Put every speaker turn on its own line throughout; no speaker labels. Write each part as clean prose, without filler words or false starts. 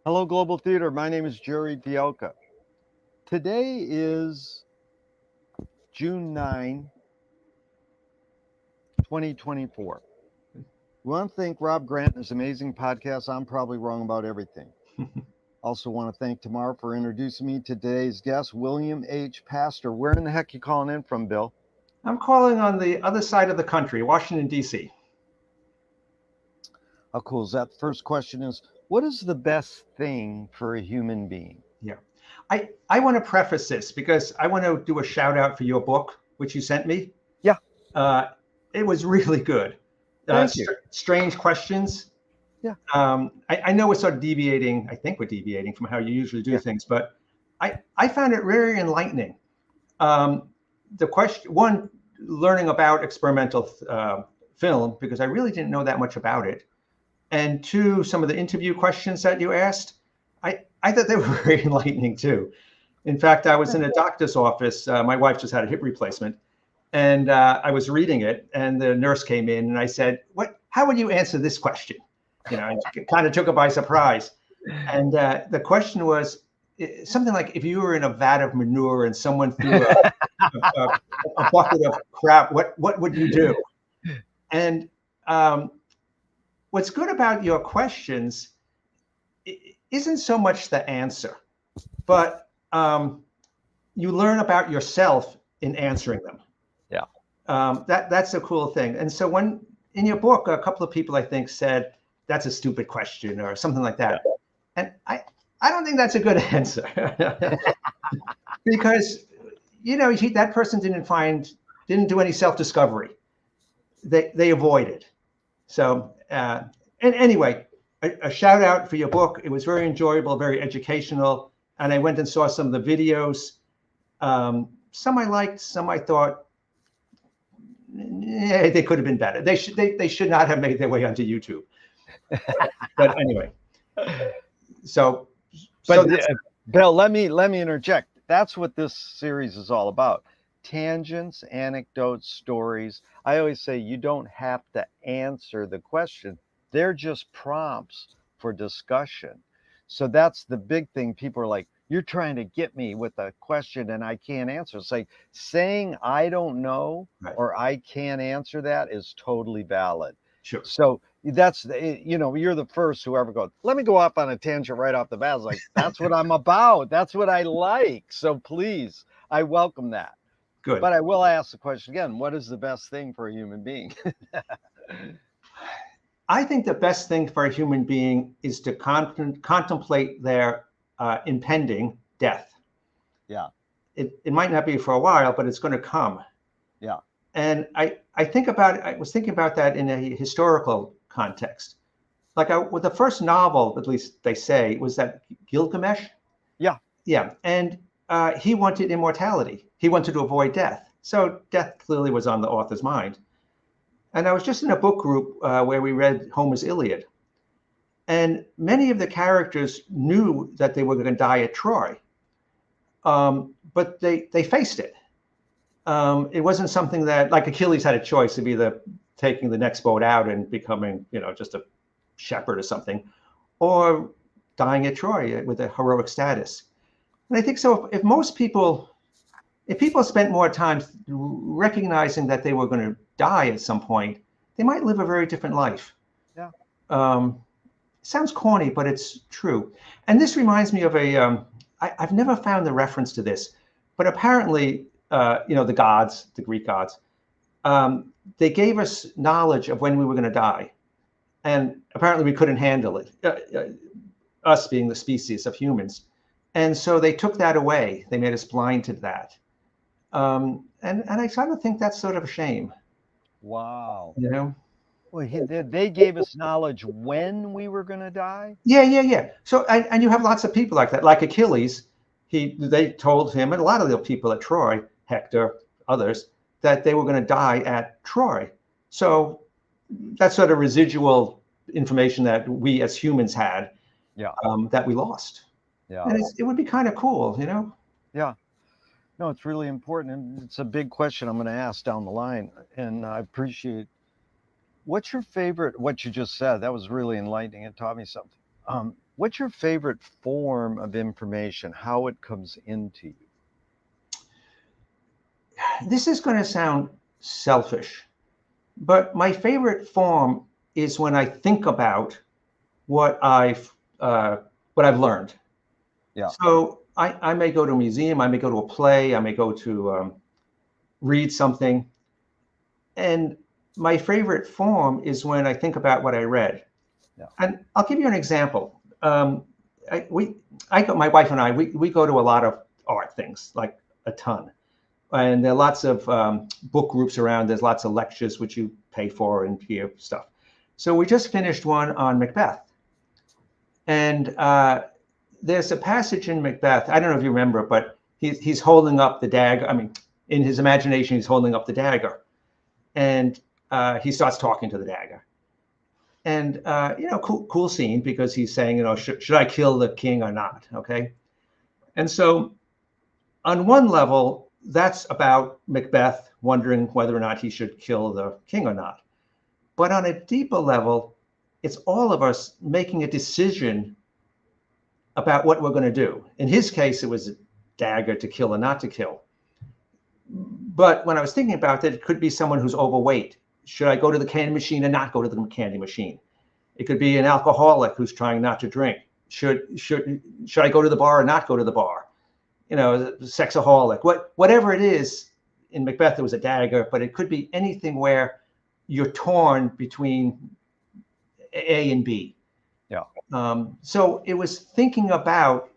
Hello, Global Theater. My name is Jerry Bielka. Today is June 9, 2024. We want to thank Rob Grant and his amazing podcast. I'm probably wrong about everything. Also want to thank Tamar for introducing me to today's guest, William H. Pastor. Where in the heck you calling in from, Bill?
I'm calling on the other side of the country, Washington, D.C.
How cool is that? The first question is, what is the best thing for a human being?
Yeah. I want to preface this because I want to do a shout out for your book, which you sent me.
Yeah.
It was really good.
Thank you.
Strange questions.
Yeah.
I know we're sort of deviating. I think we're deviating from how you usually do things, but I found it very enlightening. The question, one, learning about experimental film, because I really didn't know that much about it. And two, some of the interview questions that you asked, I thought they were very enlightening too. In fact, I was in a doctor's office. My wife just had a hip replacement, and I was reading it, and the nurse came in, and I said, "What? How would you answer this question?" It kind of took her by surprise. And the question was something like, if you were in a vat of manure and someone threw a bucket of crap, what would you do? And what's good about your questions isn't so much the answer, but you learn about yourself in answering them.
Yeah.
That's a cool thing. And so when in your book, a couple of people I think said that's a stupid question or something like that, and I don't think that's a good answer because that person didn't do any self-discovery. They avoided. So and anyway, a shout out for your book. It was very enjoyable, very educational. And I went and saw some of the videos. Some I liked, some I thought they could have been better. They should not have made their way onto YouTube. But anyway,
Bill, let me interject. That's what this series is all about. Tangents, anecdotes, stories. I always say you don't have to answer the question. They're just prompts for discussion. So that's the big thing. People are like, you're trying to get me with a question and I can't answer. It's like saying I don't know or I can't answer that is totally valid.
Sure.
So that's, you're the first who ever goes, let me go off on a tangent right off the bat. It's like, that's what I'm about. That's what I like. So please, I welcome that.
Good.
But I will ask the question again, what is the best thing for a human being?
I think the best thing for a human being is to contemplate their impending death.
Yeah.
It might not be for a while, but it's going to come.
Yeah.
And I was thinking about that in a historical context. Like with the first novel, at least they say, was that Gilgamesh?
Yeah.
Yeah. And he wanted immortality. He wanted to avoid death. So death clearly was on the author's mind. And I was just in a book group where we read Homer's Iliad. And many of the characters knew that they were going to die at Troy. But they faced it. It wasn't something that, like Achilles had a choice of either taking the next boat out and becoming, just a shepherd or something, or dying at Troy with a heroic status. And I think so if people spent more time recognizing that they were going to die at some point, they might live a very different life.
Yeah.
Sounds corny, but it's true. And this reminds me of I've never found the reference to this, but apparently, the gods, the Greek gods, they gave us knowledge of when we were going to die. And apparently we couldn't handle it, us being the species of humans. And so they took that away. They made us blind to that. And I kind of think that's sort of a shame.
Wow.
Well,
they gave us knowledge when we were going to die?
Yeah. So, and you have lots of people like that, like Achilles. They told him, and a lot of the people at Troy, Hector, others, that they were going to die at Troy. So that's sort of residual information that we as humans had, that we lost.
Yeah.
And it would be kind of cool,
Yeah. No, it's really important. And it's a big question I'm going to ask down the line. And I appreciate, what's your favorite, what you just said? That was really enlightening. It taught me something. What's your favorite form of information? How it comes into you?
This is going to sound selfish, but my favorite form is when I think about what I've learned.
Yeah.
So I may go to a museum, I may go to a play, I may go to read something, and my favorite form is when I think about what I read.
Yeah.
And I'll give you an example. My wife and I, we go to a lot of art things, like a ton. And there are lots of book groups around. There's lots of lectures which you pay for and hear stuff. So we just finished one on Macbeth. And there's a passage in Macbeth. I don't know if you remember, but he's holding up the dagger. I mean, in his imagination, he's holding up the dagger. And he starts talking to the dagger. And, cool scene because he's saying, should I kill the king or not? Okay. And so on one level, that's about Macbeth wondering whether or not he should kill the king or not. But on a deeper level, it's all of us making a decision about what we're going to do. In his case, it was a dagger to kill or not to kill. But when I was thinking about it, it could be someone who's overweight. Should I go to the candy machine or not go to the candy machine? It could be an alcoholic who's trying not to drink. Should I go to the bar or not go to the bar? Sexaholic, whatever it is. In Macbeth, it was a dagger, but it could be anything where you're torn between A and B.
Yeah.
So it was thinking about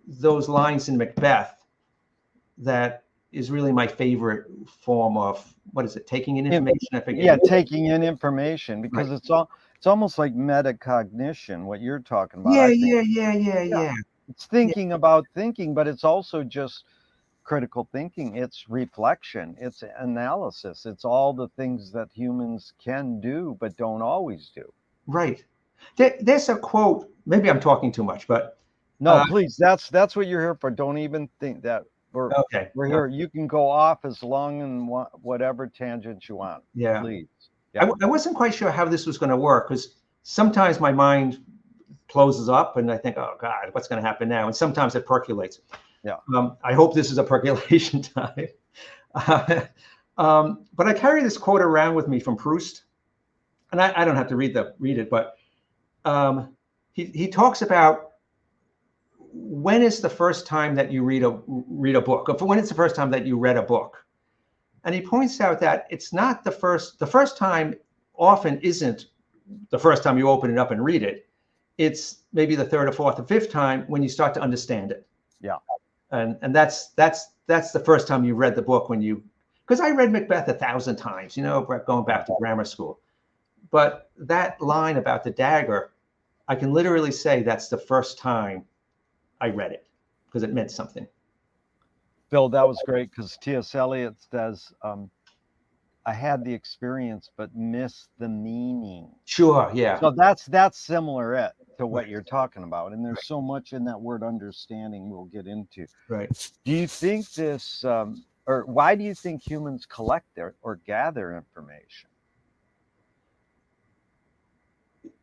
those lines in Macbeth that is really my favorite form of, what is it, taking in information? I forget.
Yeah, taking in information, because
Right.
it's almost like metacognition, what you're talking about.
Yeah,
I think,
yeah.
it's thinking about thinking, but it's also just critical thinking. It's reflection, it's analysis, it's all the things that humans can do but don't always do.
Right. There's a quote, maybe I'm talking too much, but
No, please, that's what you're here for. Don't even think that.
okay.
We're here. You can go off as long and whatever tangents you want.
Yeah.
Please. Yeah.
I wasn't quite sure how this was going to work because sometimes my mind closes up and I think, oh God, what's going to happen now? And sometimes it percolates.
Yeah.
I hope this is a percolation time. But I carry this quote around with me from Proust, and I don't have to read it, but he talks about when is the first time that you read a book, or when is the first time that you read a book. And he points out that it's not the first time often isn't the first time you open it up and read it. It's maybe the third or fourth or fifth time when you start to understand it.
Yeah.
And that's the first time you read the book, because I read Macbeth 1,000 times, going back to grammar school. But that line about the dagger, I can literally say that's the first time I read it because it meant something.
Bill, that was great, because T.S. Eliot says, I had the experience but missed the meaning.
Sure, yeah.
So that's similar to what you're talking about. And there's so much in that word understanding we'll get into.
Right.
Do you think this, or why do you think humans collect or gather information?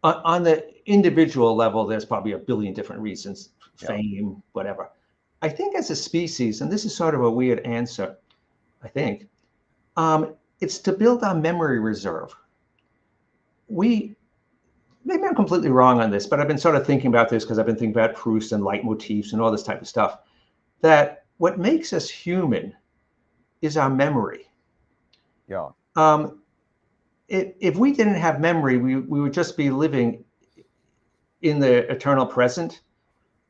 On the individual level, there's probably a billion different reasons, fame, whatever. I think as a species, and this is sort of a weird answer, I think, it's to build our memory reserve. Maybe I'm completely wrong on this, but I've been sort of thinking about this because I've been thinking about Proust and leitmotifs and all this type of stuff, that what makes us human is our memory.
Yeah.
If we didn't have memory, we would just be living in the eternal present,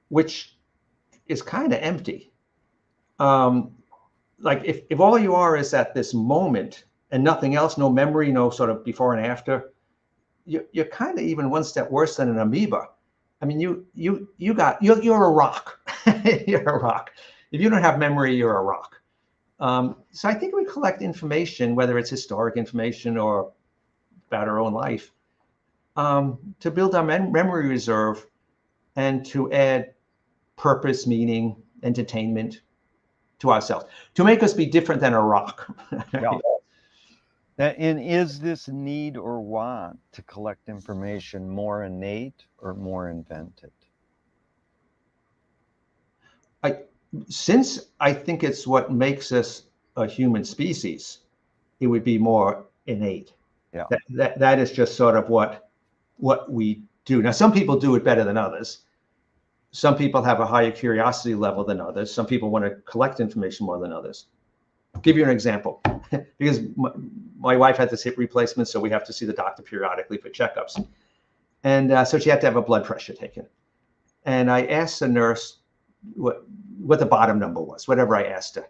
which is kind of empty. Like if all you are is at this moment and nothing else, no memory, no sort of before and after, you're kind of even one step worse than an amoeba. I mean, you're a rock. You're a rock. If you don't have memory, you're a rock. So I think we collect information, whether it's historic information or about our own life, to build our memory reserve and to add purpose, meaning, entertainment to ourselves, to make us be different than a rock.
Yeah. And is this need or want to collect information more innate or more invented?
I since I think it's what makes us a human species, it would be more innate.
Yeah.
That is just sort of what we do. Now, some people do it better than others. Some people have a higher curiosity level than others. Some people want to collect information more than others. I'll give you an example. Because my wife had this hip replacement, so we have to see the doctor periodically for checkups. And so she had to have a blood pressure taken. And I asked the nurse what the bottom number was, whatever I asked her.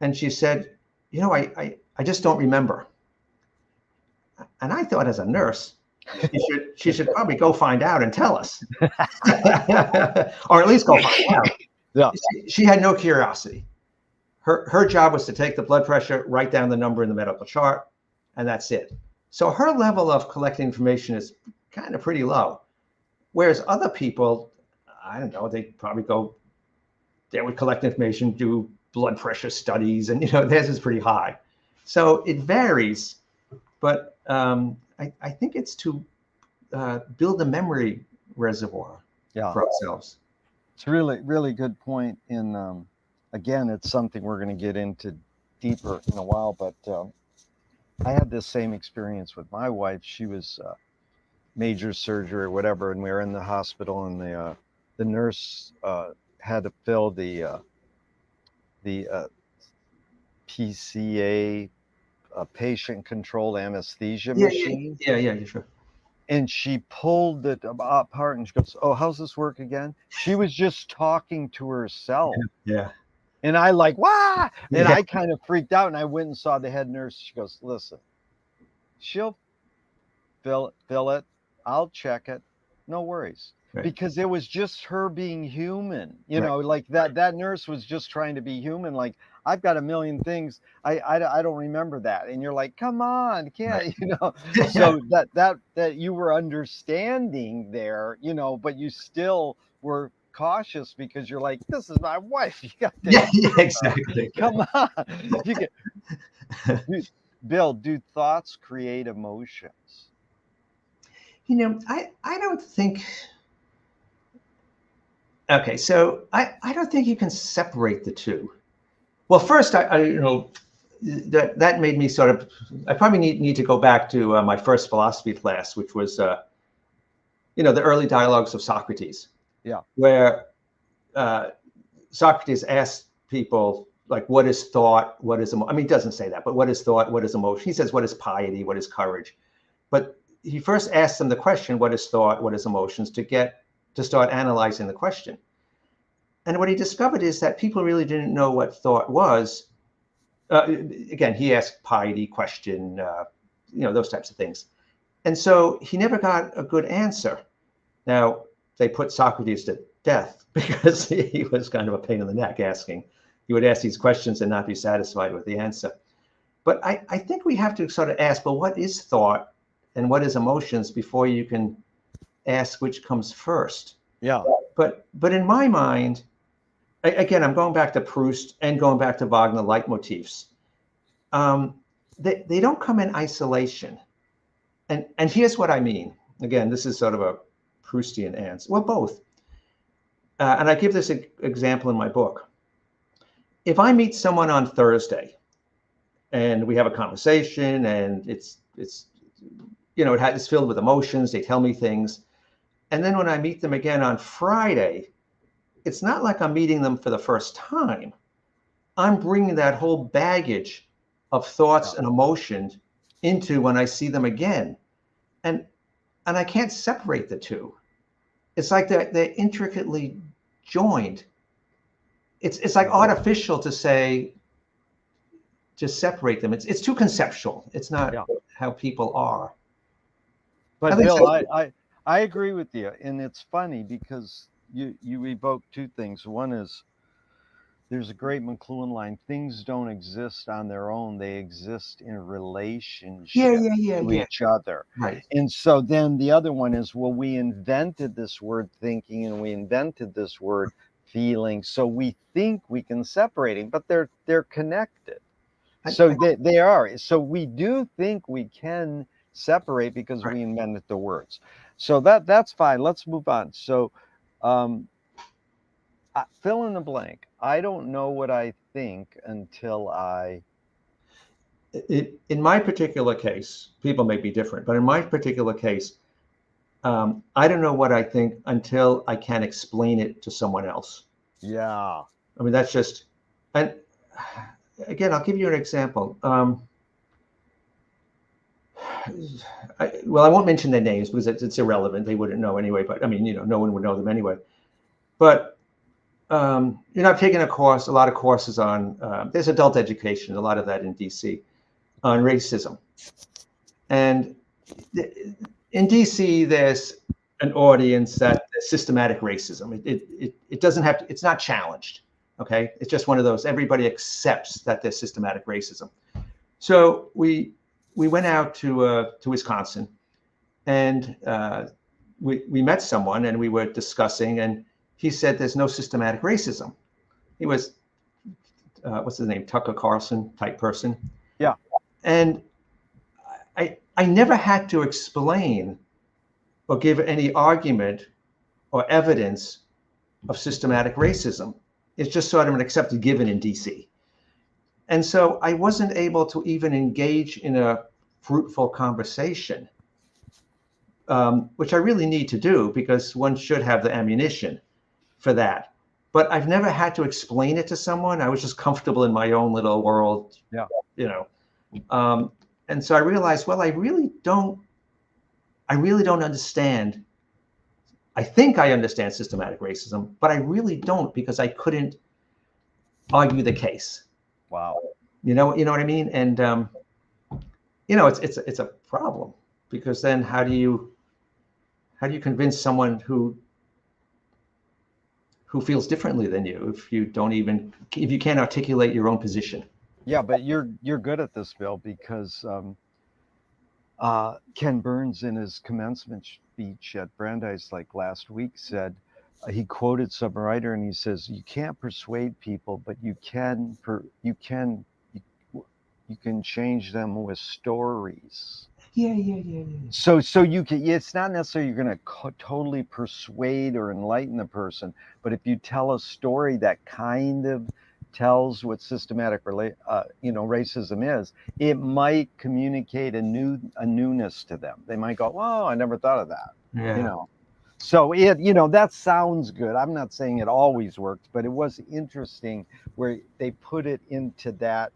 And she said, I just don't remember. And I thought, as a nurse, she should probably go find out and tell us. Or at least go find out.
Yeah.
She had no curiosity. Her job was to take the blood pressure, write down the number in the medical chart, and that's it. So her level of collecting information is kind of pretty low. Whereas other people, I don't know, they would collect information, do blood pressure studies, and theirs is pretty high. So it varies, but I think it's to build a memory reservoir for ourselves.
It's really, really good point. In again, it's something we're going to get into deeper in a while, but I had this same experience with my wife. She was major surgery or whatever, and we were in the hospital, and the nurse had to fill the PCA, patient controlled anesthesia machine.
Yeah, sure.
And she pulled it apart and she goes, "Oh, how's this work again?" She was just talking to herself.
Yeah.
And I like, "Wah!" And I kind of freaked out, and I went and saw the head nurse. She goes, "Listen, she'll fill it. I'll check it. No worries." Right. Because it was just her being human, like that nurse was just trying to be human. Like, I've got a million things. I don't remember that. And you're like, come on, can't, so that you were understanding there, but you still were cautious because you're like, this is my wife. You got to
exactly.
Come on. Bill, do thoughts create emotions?
I don't think. Okay, so I don't think you can separate the two. Well, first, that made me sort of. I probably need to go back to my first philosophy class, which was, the early dialogues of Socrates.
Yeah.
Where Socrates asked people, like, what is thought? What is emotion? I mean, he doesn't say that, but what is thought? What is emotion? He says, what is piety? What is courage? But he first asked them the question, what is thought? What is emotions? To start analyzing the question. And what he discovered is that people really didn't know what thought was. Again, he asked piety question, those types of things. And so he never got a good answer. Now, they put Socrates to death because he was kind of a pain in the neck asking. He would ask these questions and not be satisfied with the answer. But I think we have to sort of ask, well, what is thought and what is emotions before you can ask which comes first?
Yeah.
But in my mind, again, I'm going back to Proust and going back to Wagner leitmotifs. They don't come in isolation. And here's what I mean. Again, this is sort of a Proustian answer. Well, both. And I give this example in my book. If I meet someone on Thursday and we have a conversation and it's filled with emotions, they tell me things. And then when I meet them again on Friday, it's not like I'm meeting them for the first time. I'm bringing that whole baggage of thoughts and emotions into when I see them again. And I can't separate the two. It's like they're intricately joined. It's like artificial to say, just separate them. It's too conceptual. It's not how people are.
But Bill, I agree with you. And it's funny because you evoke two things. One is, there's a great McLuhan line, things don't exist on their own. They exist in relationship to each other.
Right.
And so then the other one is, well, we invented this word thinking and we invented this word feeling. So we think we can separate them, but they're connected. So they are. So we do think we can separate because we invented the words. So that's fine. Let's move on. So Fill in the blank. I don't know what I think until
In my particular case, people may be different, but in my particular case, I don't know what I think until I can explain it to someone else.
yeah.
I mean, that's just, and again, I'll give you an example. Well, I won't mention their names because it's irrelevant. They wouldn't know anyway. But I mean, no one would know them anyway. But I've taken a lot of courses on. There's adult education, a lot of that in DC, on racism. And in DC, there's an audience that systematic racism. It doesn't have to. It's not challenged. Okay, it's just one of those. Everybody accepts that there's systematic racism. So we went out to Wisconsin, and we met someone, and we were discussing, and he said there's no systematic racism. He was what's his name, Tucker Carlson type person.
Yeah.
And I never had to explain or give any argument or evidence of systematic racism. It's just sort of an accepted given in DC. And so I wasn't able to even engage in a fruitful conversation, which I really need to do because one should have the ammunition for that. But I've never had to explain it to someone. I was just comfortable in my own little world,
Yeah.
And so I realized, well, I really don't understand. I think I understand systematic racism, but I really don't because I couldn't argue the case.
Wow.
You know what I mean? And it's a problem because then how do you convince someone who feels differently than you if you can't articulate your own position?
Yeah, but you're good at this, Bill, because Ken Burns in his commencement speech at Brandeis like last week said he quoted some writer and he says you can't persuade people, but you can change them with stories.
Yeah.
So you can. It's not necessarily you're going to totally persuade or enlighten the person, but if you tell a story that kind of tells what systematic racism is, it might communicate a newness to them. They might go, "Oh, I never thought of that."
Yeah.
So that sounds good. I'm not saying it always works, but it was interesting where they put it into that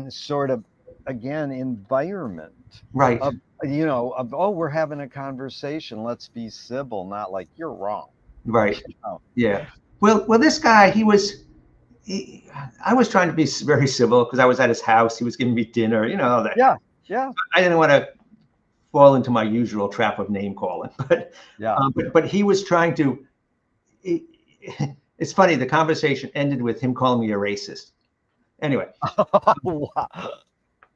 sort of, again, environment.
Right.
We're having a conversation. Let's be civil, not like you're wrong.
Right. Yeah. Well, this guy, I was trying to be very civil because I was at his house. He was giving me dinner, that.
Yeah.
I didn't want to fall into my usual trap of name calling, but
yeah.
But he was trying to. It's funny. The conversation ended with him calling me a racist. Anyway.
Wow.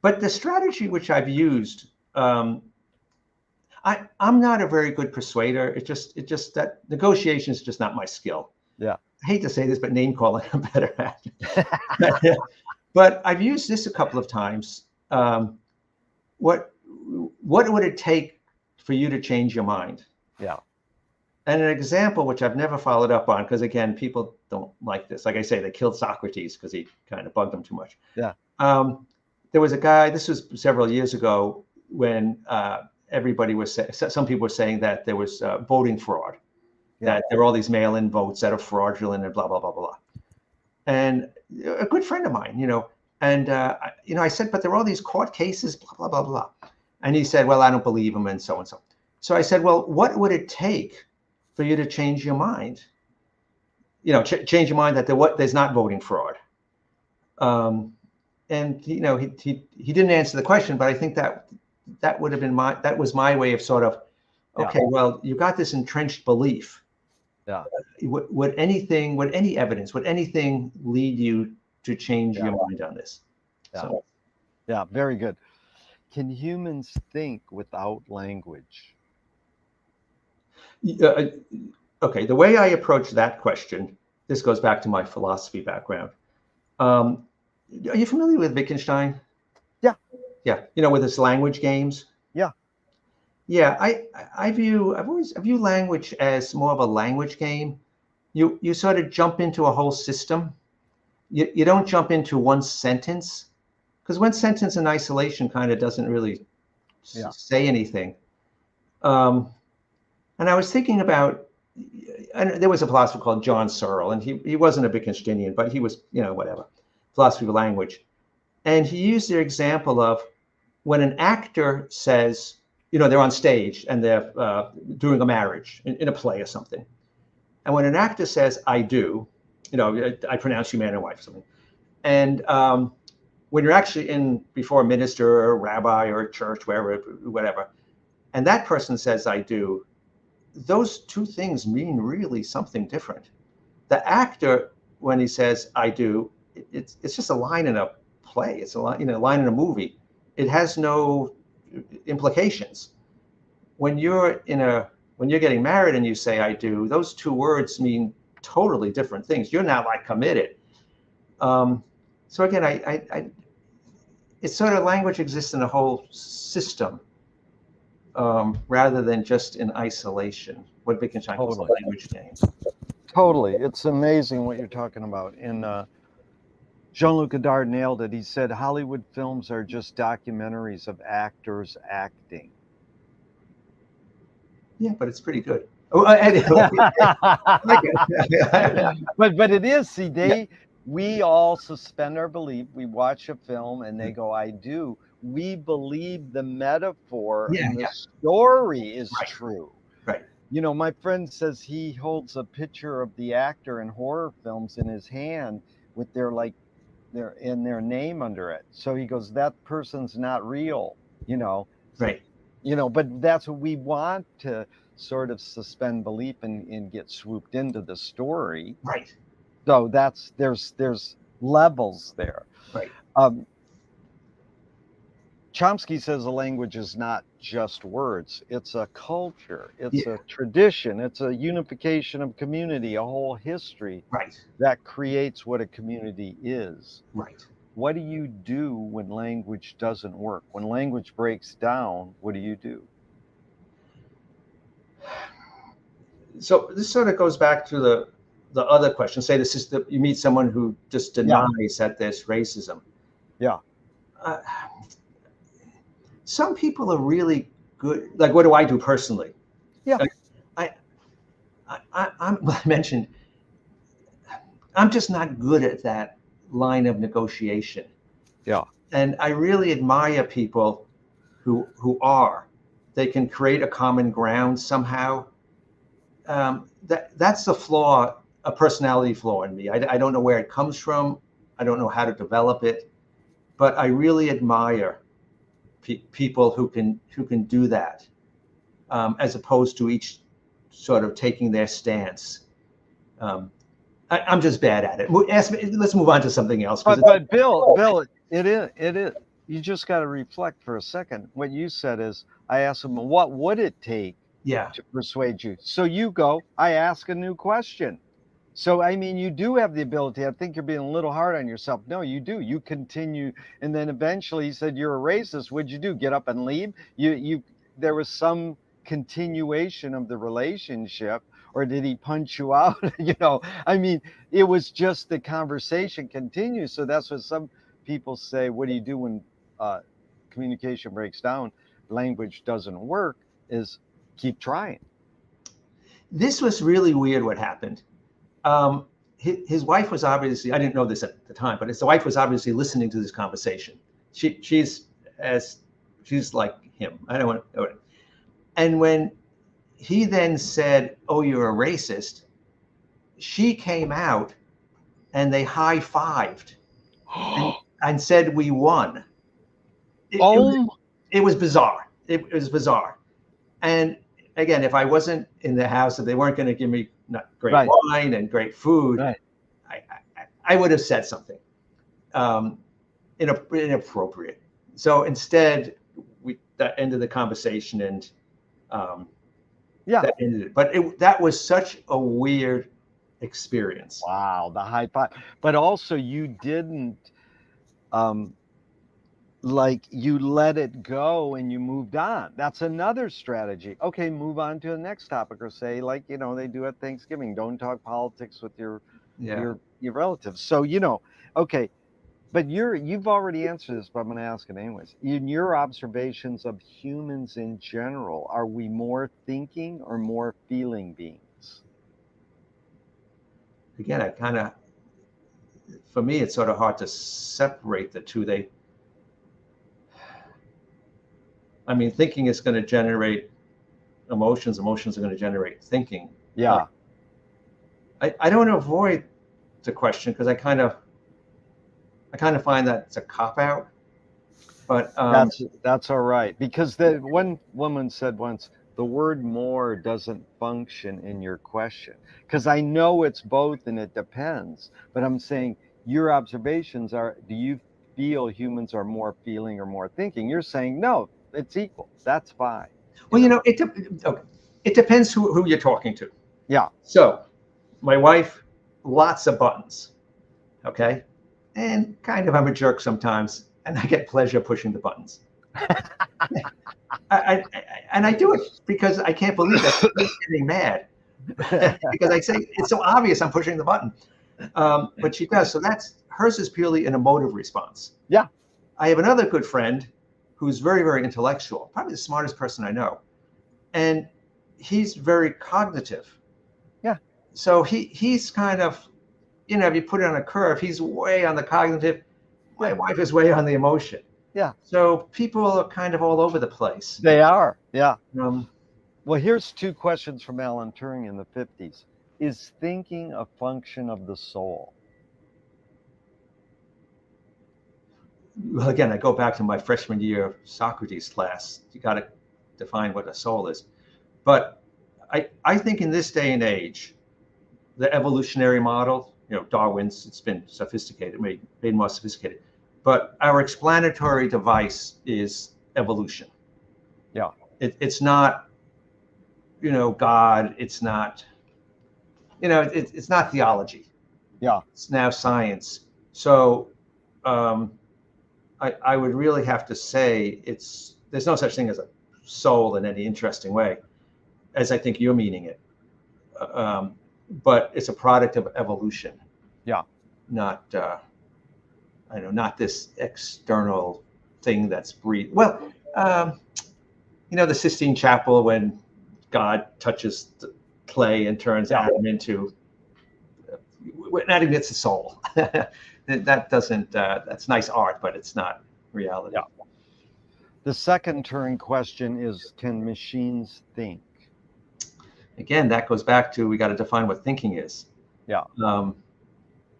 But the strategy which I've used, I'm not a very good persuader. It's just that negotiation is just not my skill.
Yeah.
I hate to say this, but name calling I'm better at. But I've used this a couple of times. What would it take for you to change your mind?
Yeah.
And an example which I've never followed up on, because again, people don't like this. Like I say, they killed Socrates because he kind of bugged them too much.
Yeah.
There was a guy, this was several years ago, when everybody was some people were saying that there was voting fraud, that there were all these mail-in votes that are fraudulent and blah, blah, blah, blah. And a good friend of mine, and I said, but there are all these court cases, blah, blah, blah, blah. And he said, well, I don't believe him and so and so. So I said, well, what would it take for you to change your mind? Change your mind that there's not voting fraud. And he didn't answer the question, but I think that would have been that was my way of sort of, okay, well, you got this entrenched belief.
Yeah.
Would any evidence, would anything lead you to change your mind on this?
Yeah.
So.
Yeah, very good. Can humans think without language?
Okay, the way I approach that question, this goes back to my philosophy background. Are you familiar with Wittgenstein?
Yeah.
Yeah, with his language games.
Yeah.
Yeah, I view language as more of a language game. you sort of jump into a whole system. You don't jump into one sentence, because one sentence in isolation kind of doesn't really say anything. And I was thinking about, and there was a philosopher called John Searle, and he wasn't a Wittgensteinian, but he was, whatever, philosophy of language. And he used the example of when an actor says, they're on stage and they're doing a marriage in a play or something. And when an actor says, I do, I pronounce you man and wife or something. And when you're actually before a minister or a rabbi or a church, whatever, and that person says, I do, those two things mean really something different. The actor, when he says, I do, it's just a line in a play. It's a line, line in a movie. It has no implications. When you're getting married and you say, I do, those two words mean totally different things. You're not like committed. So again, it's sort of language exists in a whole system rather than just in isolation. What Wittgenstein calls a language game.
Totally. It's amazing what you're talking about. And Jean-Luc Godard nailed it. He said Hollywood films are just documentaries of actors acting.
Yeah, but it's pretty good.
But it is. See, we all suspend our belief. We watch a film and they go, I do. We believe the metaphor and the story is true.
Right.
My friend says he holds a picture of the actor in horror films in his hand with their name under it. So he goes, that person's not real,
Right.
But that's what we want to sort of suspend belief and get swooped into the story.
Right.
So there's levels there.
Right.
Chomsky says a language is not just words. It's a culture. It's a tradition. It's a unification of community, a whole history that creates what a community is.
Right.
What do you do when language doesn't work? When language breaks down, what do you do?
So this sort of goes back to the other question. Say you meet someone who just denies that there's racism.
Yeah.
Some people are really good. Like, what do I do personally?
Yeah.
I mentioned, I'm just not good at that line of negotiation.
Yeah.
And I really admire people who are. They can create a common ground somehow. That's the flaw, a personality flaw in me. I don't know where it comes from. I don't know how to develop it, but I really admire people who can do that, as opposed to each sort of taking their stance. I'm just bad at it. Let's move on to something else.
But Bill, it is. You just got to reflect for a second. What you said is, I asked him, what would it take to persuade you? So you go, I ask a new question. So, I mean, you do have the ability. I think you're being a little hard on yourself. No, you do. You continue. And then eventually he said, you're a racist. What'd you do? Get up and leave? There was some continuation of the relationship, or did he punch you out? I mean, it was just the conversation continues. So that's what some people say. What do you do when communication breaks down? Language doesn't work, is keep trying.
This was really weird what happened. His wife was obviously, I didn't know this at the time, but his wife was obviously listening to this conversation. She's like him. I don't want to. And when he then said, "Oh, you're a racist," she came out and they high-fived and said, "We won." It was bizarre. It was bizarre. And again, if I wasn't in the house, if they weren't going to give me great wine and great food, I would have said something inappropriate. So instead, that ended the conversation, and that ended it. But that was such a weird experience.
Wow, the high five. But also, you didn't like you let it go and you moved on. That's another strategy. Okay, move on to the next topic, or say, like, they do at Thanksgiving, don't talk politics with your
Yeah.
your relatives. So, okay, but you've already answered this, but I'm going to ask it anyways. In your observations of humans in general, are we more thinking or more feeling beings?
Again, for me, it's sort of hard to separate the two. I mean, thinking is going to generate emotions. Emotions are going to generate thinking.
Yeah.
I don't want to avoid the question because I kind of find that it's a cop out. But
That's all right, because one woman said once, the word more doesn't function in your question, because I know it's both and it depends, but I'm saying your observations are, do you feel humans are more feeling or more thinking? You're saying no, it's equal. That's fine.
well, okay. It depends who you're talking to.
Yeah.
So, my wife, lots of buttons, okay, and kind of I'm a jerk sometimes, and I get pleasure pushing the buttons. And I do it because I can't believe that she's getting mad because I say it's so obvious I'm pushing the button, but she does. So hers is purely an emotive response.
Yeah.
I have another good friend who's very, very intellectual, probably the smartest person I know, and he's very cognitive.
Yeah.
So he's kind of, if you put it on a curve, he's way on the cognitive. My wife is way on the emotion.
Yeah.
So people are kind of all over the place.
They are. Yeah.
Um,
Well, here's two questions from Alan Turing in the 50s. Is thinking a function of the soul?
well, again, I go back to my freshman year of Socrates class. You got to define what a soul is. But I think in this day and age, the evolutionary model, Darwin's, it's been sophisticated, made more sophisticated. But our explanatory device is evolution.
Yeah.
It's not, God. It's not, it's not theology.
Yeah.
It's now science. So I would really have to say there's no such thing as a soul in any interesting way, as I think you're meaning it. But it's a product of evolution.
Yeah.
Not not this external thing that's breathed. Well, the Sistine Chapel, when God touches the clay and turns Adam into, not even it's a soul. That doesn't. That's nice art, but it's not reality.
Yeah. The second Turing question is, can machines think?
Again, that goes back to, we got to define what thinking is.
Yeah.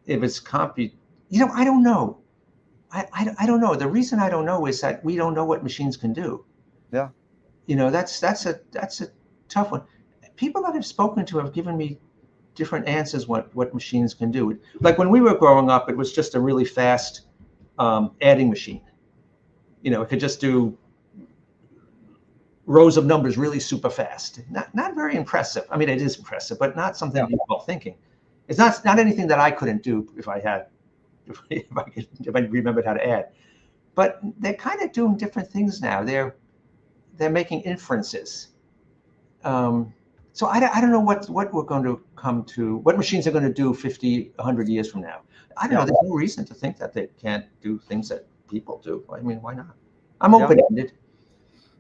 If it's I don't know. I don't know. The reason I don't know is that we don't know what machines can do.
Yeah.
That's a tough one. People that I've spoken to have given me different answers what machines can do. Like when we were growing up, it was just a really fast adding machine. It could just do rows of numbers really super fast. Not very impressive. I mean, it is impressive, but not something well thinking. It's not anything that I couldn't do if I remembered how to add. But they're kind of doing different things now. They're making inferences. So I don't know what we're going to come to, what machines are going to do 50, 100 years from now. I don't know. There's no reason to think that they can't do things that people do. I mean, why not? I'm open-ended.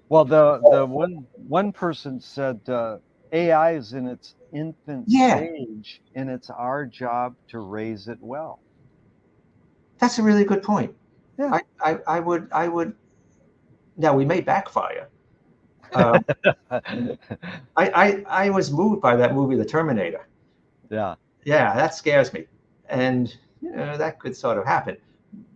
Well, the one person said AI is in its infant stage, and it's our job to raise it well.
That's a really good point.
Yeah.
I would. Now, we may backfire. I was moved by that movie, The Terminator.
Yeah.
Yeah, that scares me, and that could sort of happen.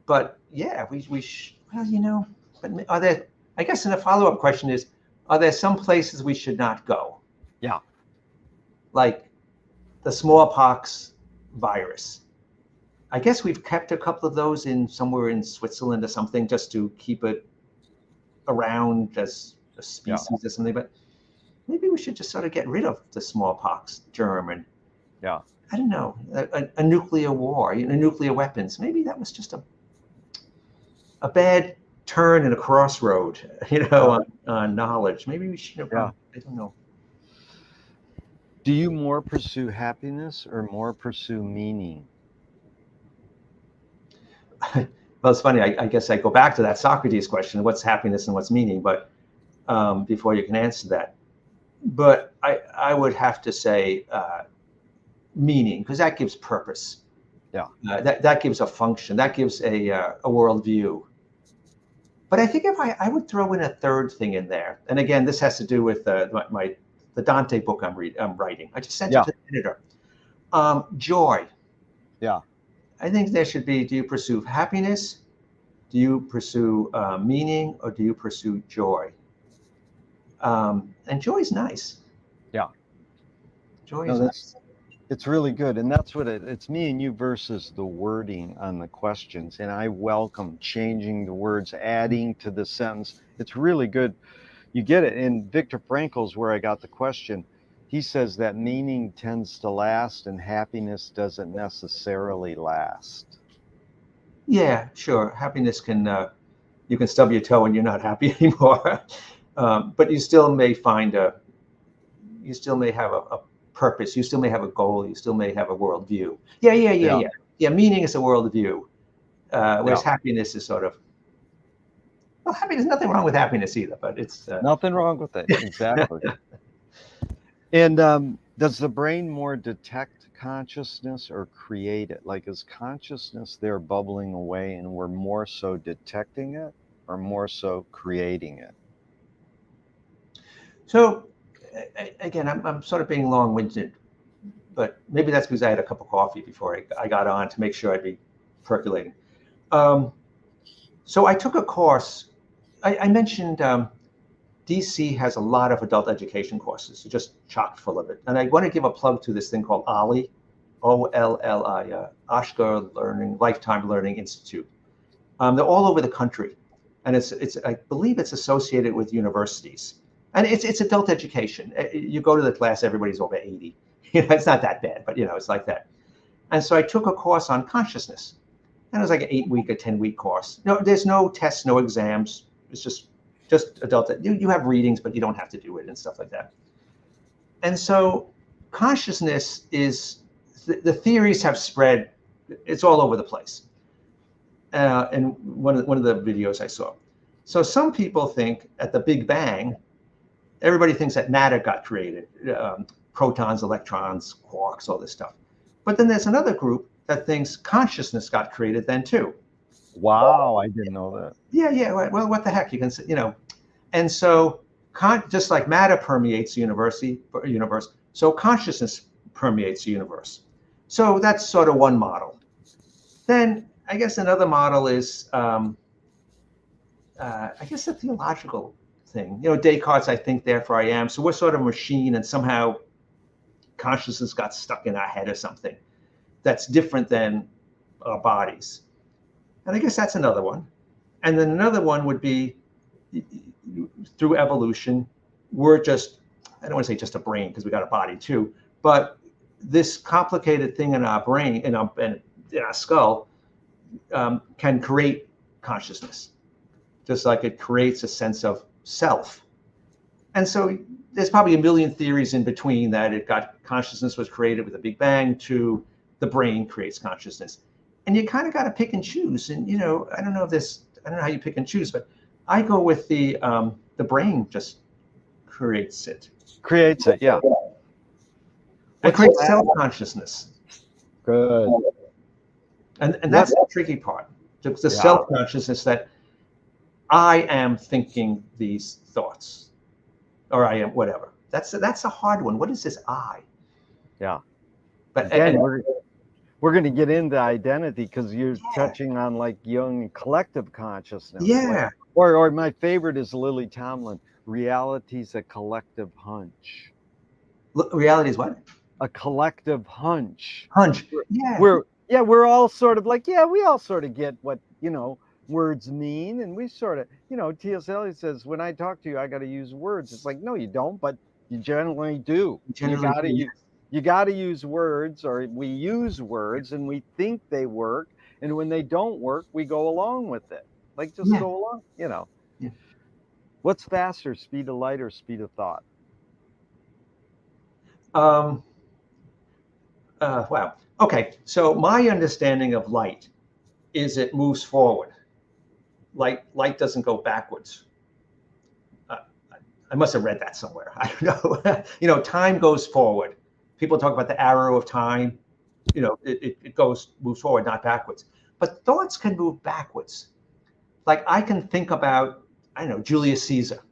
But yeah, we well, but are there? I guess in a follow-up question is, are there some places we should not go?
Yeah.
Like the smallpox virus. I guess we've kept a couple of those somewhere in Switzerland or something, just to keep it around as a species or something. But maybe we should just sort of get rid of the smallpox germ and I don't know, a nuclear war, nuclear weapons. Maybe that was just a bad turn in a crossroad, on knowledge. Maybe we should have.
Yeah.
I don't know.
Do you more pursue happiness or more pursue meaning?
Well, it's funny. I guess I go back to that Socrates question: what's happiness and what's meaning? But before you can answer that, but I would have to say meaning, because that gives purpose.
Yeah.
That gives a function. That gives a worldview. But I think if I would throw in a third thing in there, and again, this has to do with the Dante book I'm writing. I just sent it to the editor. Joy.
Yeah.
I think there should be: do you pursue happiness? Do you pursue meaning, or do you pursue joy? And joy is nice.
Yeah.
Joy
No,
is nice.
it's really good. And that's what it's me and you versus the wording on the questions. And I welcome changing the words, adding to the sentence. It's really good. You get it. And Viktor Frankl's where I got the question. He says that meaning tends to last and happiness doesn't necessarily last.
Yeah, sure. Happiness can, you can stub your toe and you're not happy anymore. But you still may you still may have a purpose. You still may have a goal. You still may have a worldview. Yeah. Meaning is a worldview. Whereas happiness is sort of, well, happiness, nothing wrong with happiness either, but it's.
Nothing wrong with it. Exactly. And does the brain more detect consciousness or create it? Like, is consciousness there bubbling away and we're more so detecting it or more so creating it?
So, again, I'm sort of being long-winded, but maybe that's because I had a cup of coffee before I got on to make sure I'd be percolating. So I took a course. I mentioned DC has a lot of adult education courses, just chock full of it. And I want to give a plug to this thing called OLLI, OLLI, Oscar Lifetime Learning Institute. They're all over the country, and it's I believe it's associated with universities, and it's adult education. You go to the class, everybody's over 80. It's not that bad, but it's like that. And so I took a course on consciousness, and it was like an 8-week or 10-week course. No, there's no tests, no exams. It's just adult. You have readings, but you don't have to do it and stuff like that. And so consciousness is, the theories have spread. It's all over the place. And one of the videos I saw. So some people think at the Big Bang, everybody thinks that matter got created, protons, electrons, quarks, all this stuff. But then there's another group that thinks consciousness got created then too.
Wow, I didn't know that.
Yeah. Well, what the heck? You can, and so just like matter permeates the universe, so consciousness permeates the universe. So that's sort of one model. Then I guess another model is, I guess, a theological thing. Descartes, I think, therefore I am. So we're sort of a machine, and somehow consciousness got stuck in our head or something that's different than our bodies. And I guess that's another one. And then another one would be, through evolution, we're just, I don't want to say just a brain because we got a body too, but this complicated thing in our brain, in our skull, can create consciousness, just like it creates a sense of self. And so there's probably a million theories in between that consciousness was created with the Big Bang to the brain creates consciousness. And you kind of got to pick and choose. And, I don't know how you pick and choose, but I go with the brain just creates it.
Creates it, yeah.
It creates self-consciousness.
Good.
And that's the tricky part. The self-consciousness that I am thinking these thoughts, or I am whatever. That's a hard one. What is this I?
Yeah.
But
again, we're going to get into identity because you're touching on like Jung collective consciousness.
Yeah.
Or my favorite is Lily Tomlin. Reality's a collective hunch.
Reality is what?
A collective hunch.
Hunch.
We're all sort of like, we all sort of get what, words mean. And we sort of, T.S. Eliot says, when I talk to you, I got to use words. It's like, no, you don't, but you generally do. You got to use words, or we use words and we think they work. And when they don't work, we go along with it. Like, just go along,
Yeah.
What's faster, speed of light or speed of thought?
Wow. Okay. So my understanding of light is it moves forward. Light doesn't go backwards. Uh, I must have read that somewhere. I don't know. Time goes forward. People talk about the arrow of time. It moves forward, not backwards. But thoughts can move backwards. Like I can think about, I don't know, Julius Caesar.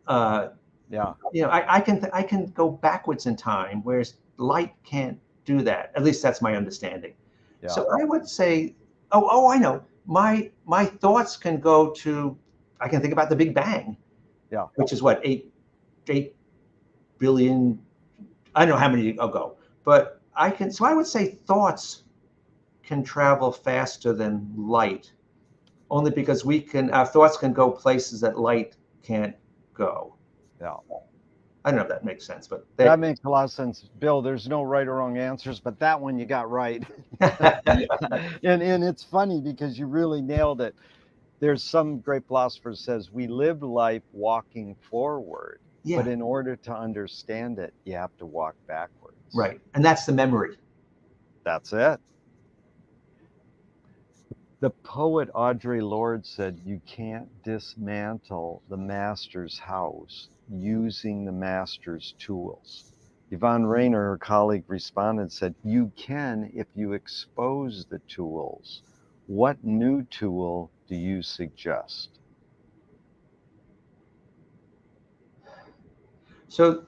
Yeah.
I can go backwards in time, whereas light can't do that. At least that's my understanding.
Yeah.
So I would say, I know. My thoughts can go to, I can think about the Big Bang.
Yeah.
Which is what, 8 billion, I don't know how many ago, but so I would say thoughts can travel faster than light, only because our thoughts can go places that light can't go.
Yeah.
I don't know if that makes sense, but
that makes a lot of sense. Bill, there's no right or wrong answers, but that one you got right. and it's funny because you really nailed it. There's some great philosopher says we live life walking forward, but in order to understand it, you have to walk backwards.
Right. And that's the memory.
That's it. The poet Audre Lorde said, you can't dismantle the master's house using the master's tools. Yvonne Rainer, her colleague, responded, said, you can if you expose the tools. What new tool do you suggest?
So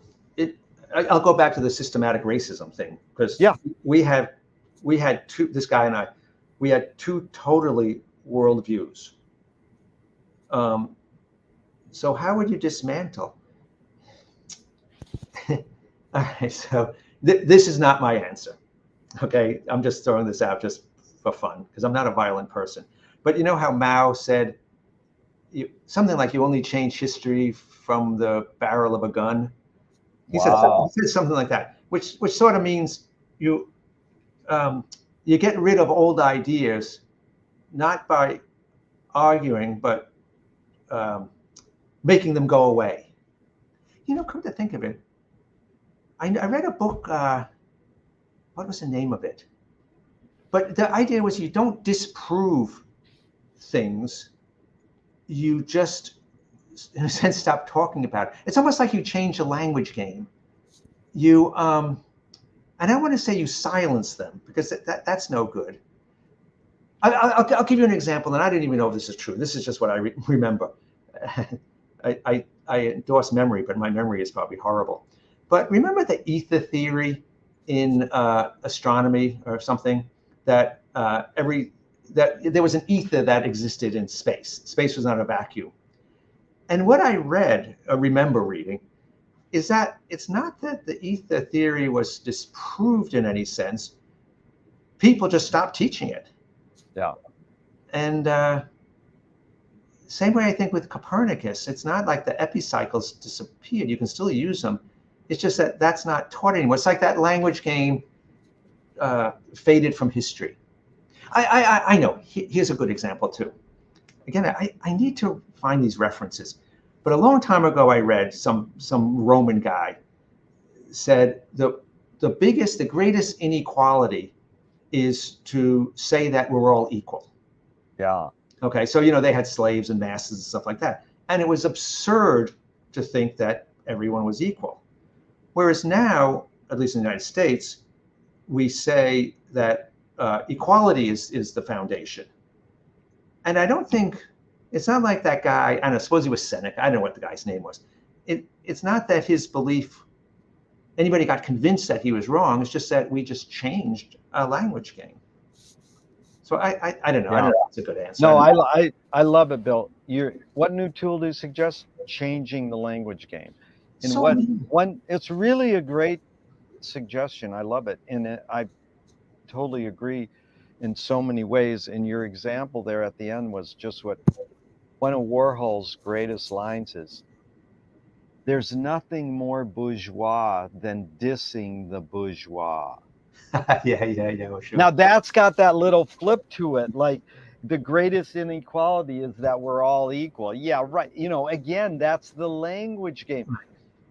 I'll go back to the systematic racism thing, because we had this guy and I, we had two totally worldviews. So how would you dismantle? All right, so this is not my answer. Okay, I'm just throwing this out just for fun because I'm not a violent person. But you know how Mao said something like you only change history from the barrel of a gun? He said something like that, which sort of means you get rid of old ideas, not by arguing, but making them go away. Come to think of it, I read a book. What was the name of it? But the idea was you don't disprove things. You just, in a sense, stop talking about it. It's almost like you change the language game. You, and I want to say you silence them, because that's no good. I'll give you an example, and I didn't even know if this is true. This is just what I remember. I endorse memory, but my memory is probably horrible. But remember the ether theory in astronomy or something, that there was an ether that existed in space. Space was not a vacuum. And what I remember reading, is that it's not that the ether theory was disproved in any sense. People just stopped teaching it.
Yeah.
And same way I think with Copernicus, it's not like the epicycles disappeared. You can still use them. It's just that that's not taught anymore. It's like that language game faded from history. I know. Here's a good example too. Again, I need to find these references. But a long time ago, I read some Roman guy said the greatest inequality is to say that we're all equal.
Yeah.
Okay, so they had slaves and masters and stuff like that, and it was absurd to think that everyone was equal. Whereas now, at least in the United States, we say that equality is the foundation. And I don't think, it's not like that guy, I don't know, suppose he was Seneca, I don't know what the guy's name was. It's not that his belief, anybody got convinced that he was wrong. It's just that we just changed our language game. So I don't know. Yeah. I don't know if that's a good answer.
No, I love it, Bill. What new tool do you suggest? Changing the language game. It's really a great suggestion. I love it. And I totally agree in so many ways. And your example there at the end was just what one of Warhol's greatest lines is. There's nothing more bourgeois than dissing the bourgeois.
Yeah, sure.
Now that's got that little flip to it. Like, the greatest inequality is that we're all equal. Yeah, right. Again, that's the language game.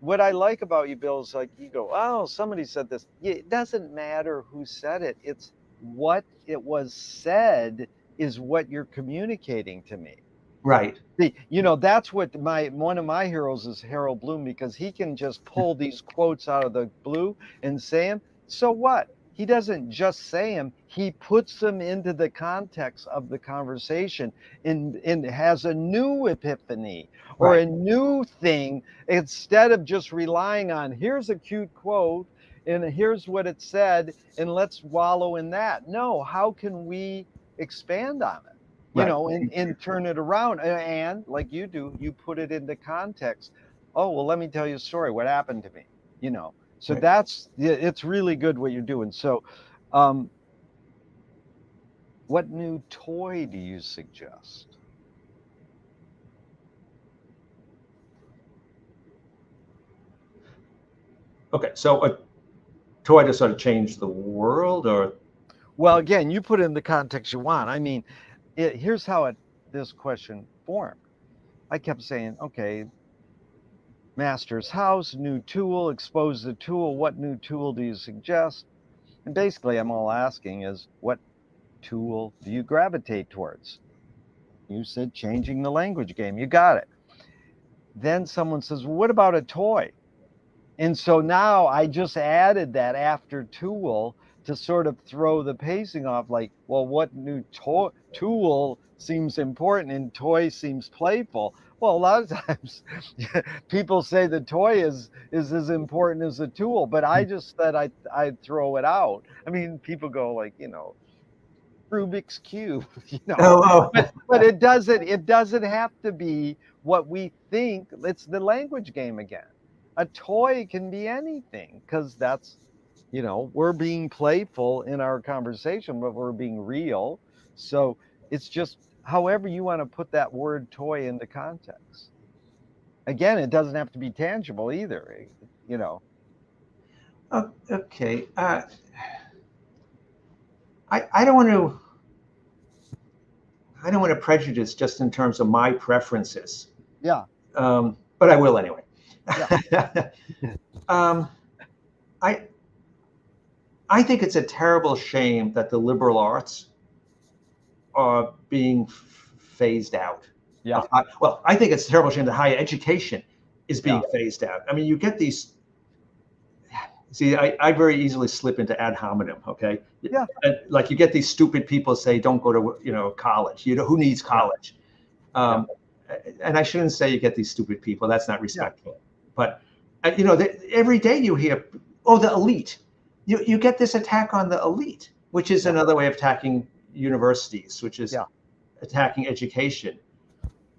What I like about you, Bill, is like you go, oh, somebody said this. Yeah, it doesn't matter who said it. It's what it was said is what you're communicating to me.
Right.
That's what one of my heroes is Harold Bloom, because he can just pull these quotes out of the blue and say them. So what? He doesn't just say them, he puts them into the context of the conversation and has a new epiphany or
Right.
a new thing, instead of just relying on here's a cute quote and here's what it said and let's wallow in that. No, how can we expand on it?
Right.
And turn it around. And like you do, you put it into context. Oh, well, let me tell you a story. What happened to me? So
Right.
it's really good what you're doing. So, what new toy do you suggest?
Okay. So a toy to sort of change the world, or
Well, again, you put it in the context you want. I mean, here's how this question formed. I kept saying, okay, master's house, new tool, expose the tool. What new tool do you suggest? And basically, I'm all asking is, what tool do you gravitate towards? You said changing the language game. You got it. Then someone says, well, what about a toy? And so now I just added that after tool to sort of throw the pacing off, like, well, what new tool seems important and toy seems playful? Well, a lot of times people say the toy is as important as the tool, but I just said I'd throw it out. I mean, people go like, Rubik's cube,
oh, oh.
but it doesn't have to be what we think. It's the language game again. A toy can be anything, because that's, we're being playful in our conversation, but we're being real. So it's just however you want to put that word toy into context. Again, it doesn't have to be tangible either, you know.
Okay. I don't want to. I don't want to prejudice just in terms of my preferences,
Yeah.
but I will anyway.
Yeah.
um, I I think it's a terrible shame that the liberal arts are being phased out.
Yeah.
Well, I think it's a terrible shame that higher education is being
Yeah.
phased out. I mean, you get these. See, I very easily slip into ad hominem. Okay,
Yeah.
like you get these stupid people say, "Don't go to college." Who needs
Yeah.
college?
Yeah.
And I shouldn't say you get these stupid people. That's not
Yeah.
respectful. But every day you hear, "Oh, the elite." You get this attack on the elite, which is
Yeah.
another way of attacking universities, which is
Yeah.
attacking education.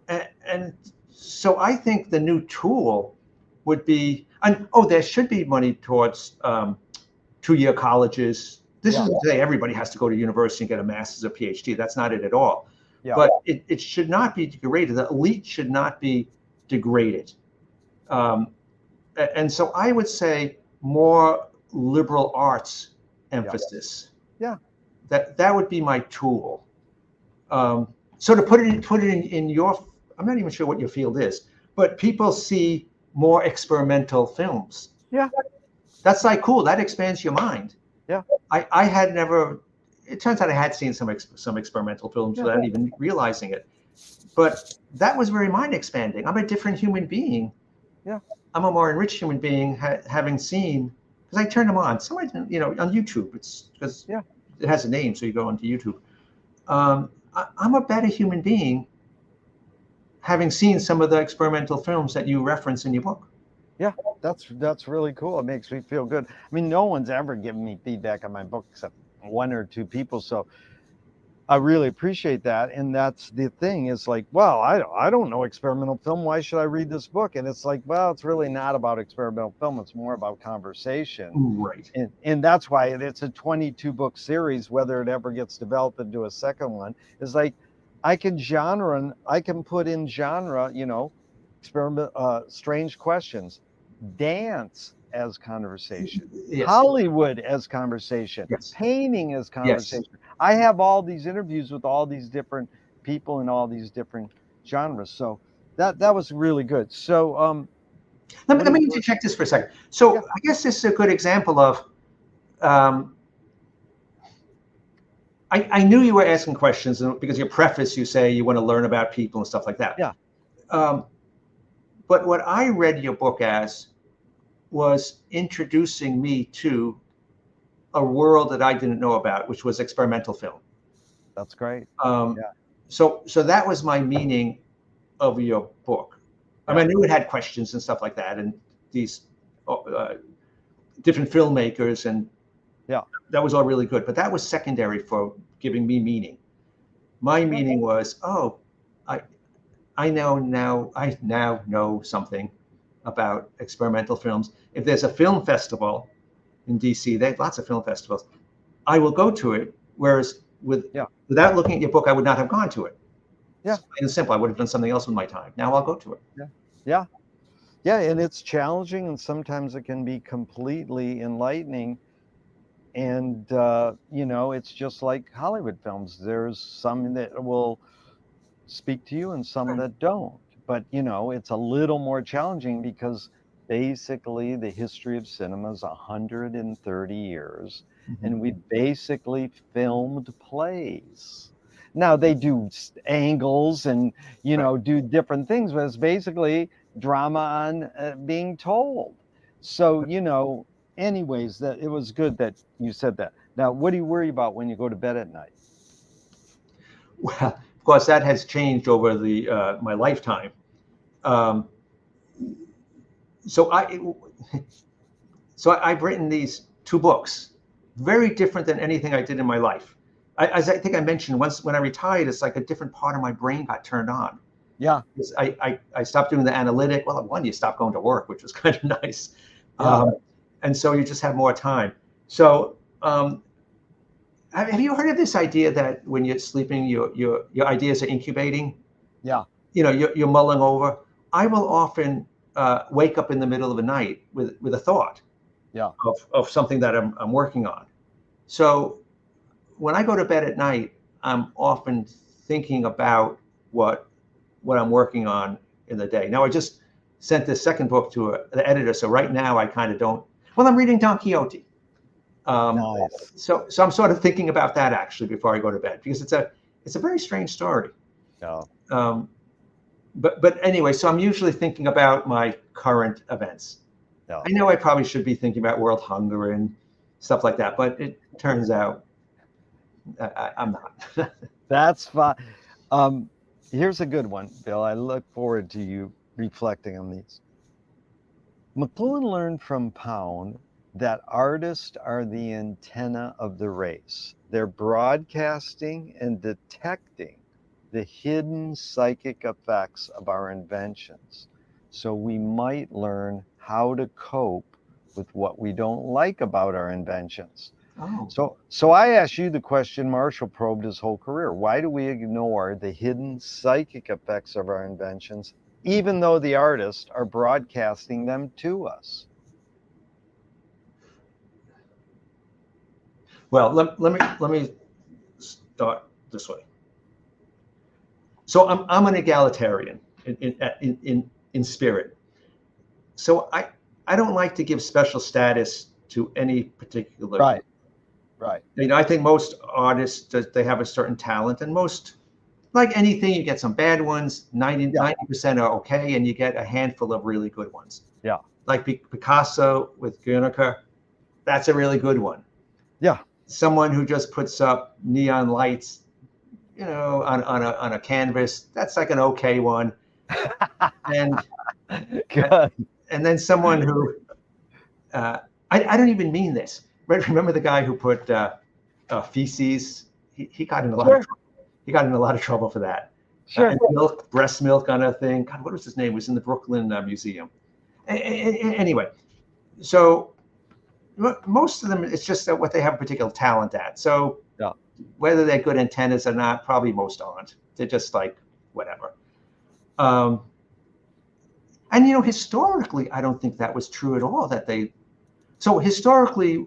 And so I think the new tool would be, and there should be money towards 2-year colleges. This
Yeah.
isn't to say everybody has to go to university and get a master's or PhD. That's not it at all.
Yeah.
But it should not be degraded. The elite should not be degraded. And so I would say more liberal arts emphasis.
Yeah.
That would be my tool. So to put it in your, I'm not even sure what your field is, but people see more experimental films.
Yeah.
That's like cool. That expands your mind.
Yeah.
I had never. It turns out I had seen some experimental films
Yeah.
without even realizing it, but that was very mind expanding. I'm a different human being.
Yeah.
I'm a more enriched human being having seen, because I turned them on. Somebody, on YouTube. It's because it has a name, so you go onto YouTube. I'm a better human being having seen some of the experimental films that you reference in your book.
Yeah, that's really cool. It makes me feel good. I mean, no one's ever given me feedback on my book except one or two people. So I really appreciate that. And that's the thing, is like, well, I don't know experimental film. Why should I read this book? And it's like, well, it's really not about experimental film. It's more about conversation.
Right.
And that's why it's a 22 book series. Whether it ever gets developed into a second one is like, I can put in genre, experiment, strange questions. dance as conversation,
Yes.
Hollywood as conversation,
Yes.
painting as
Yes.
conversation. I have all these interviews with all these different people in all these different genres. So that was really good. So
Let me interject this for a second. So
yeah,
I guess this is a good example of, um, I knew you were asking questions, and because your preface, you say you want to learn about people and stuff like that.
yeah,
Um, but what I read your book as was introducing me to a world that I didn't know about, which was experimental film.
that's great.
Um,
Yeah,
so that was my meaning of your book. I mean,
yeah,
I knew it had questions and stuff like that, and these different filmmakers, and
yeah,
that was all really good. But that was secondary for giving me meaning. My
yeah.
meaning was, oh, I I now know something about experimental films. If there's a film festival in DC, they have lots of film festivals. I will go to it. Whereas
Yeah.
without looking at your book, I would not have gone to it.
Yeah.
It's plain and simple. I would have done something else with my time. Now I'll go to it.
Yeah. Yeah. Yeah. And it's challenging, and sometimes it can be completely enlightening. And it's just like Hollywood films. There's some that will speak to you and some
Right.
that don't. But it's a little more challenging because basically the history of cinema is 130 years,
Mhm.
and we basically filmed plays. Now they do angles and
Right.
do different things, but it's basically drama on being told. So anyways, that it was good that you said that. Now, what do you worry about when you go to bed at night?
Well, of course, that has changed over the my lifetime. Um, so I I've written these two books, very different than anything I did in my life. As I think I mentioned, once when I retired, it's like a different part of my brain got turned on.
Yeah,
I stopped doing the analytic. Well, one, you stopped going to work, which was kind of nice,
yeah,
and so you just have more time. So have you heard of this idea that when you're sleeping, your ideas are incubating?
yeah,
You're mulling over. I will often wake up in the middle of the night with a thought
yeah.
of something that I'm working on. So when I go to bed at night, I'm often thinking about what I'm working on in the day. Now I just sent this second book to the editor, so right now I kind of don't. Well, I'm reading Don Quixote,
Nice.
so I'm sort of thinking about that actually before I go to bed because it's a very strange story.
Yeah,
Um, but anyway, so I'm usually thinking about my current events.
yeah.
I know I probably should be thinking about world hunger and stuff like that, but it turns out I'm not.
That's fine. Um, Here's a good one, Bill. I look forward to you reflecting on these. McLuhan learned from Pound that artists are the antenna of the race. They're broadcasting and detecting the hidden psychic effects of our inventions. So we might learn how to cope with what we don't like about our inventions.
Oh,
So I asked you the question Marshall probed his whole career. Why do we ignore the hidden psychic effects of our inventions, even though the artists are broadcasting them to
well, let me start this way. So I'm an egalitarian in spirit. So I don't like to give special status to any particular
Right,
group.
right.
I think most artists they have a certain talent, and most like anything, you get some bad ones.
Yeah,
90% are okay, and you get a handful of really good ones.
yeah,
Like Picasso with Guernica, that's a really good one.
yeah.
Someone who just puts up neon lights, on a canvas, that's like an okay one. And
Good.
and then someone who uh, I don't even mean this. Right? Remember the guy who put feces? He got in a lot of
Sure,
trouble. He got in a lot of trouble for that.
sure.
And milk, breast milk on a thing. God, what was his name? It was in the Brooklyn Museum. Anyway, so most of them, it's just that what they have a particular talent at. So
Yeah,
whether they're good antennas or not, probably most aren't. They're just like whatever. Um, And historically, I don't think that was true at all. So historically,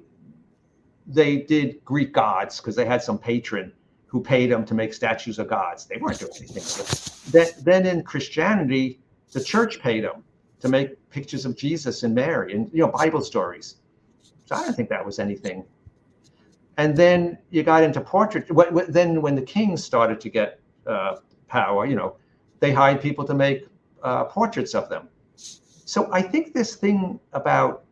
they did Greek gods because they had some patron who paid them to make statues of gods. They weren't doing anything. Then in Christianity, the church paid them to make pictures of Jesus and Mary and Bible stories. So I don't think that was anything. And then you got into portrait. Then when the kings started to get power, they hired people to make portraits of them. So I think this thing about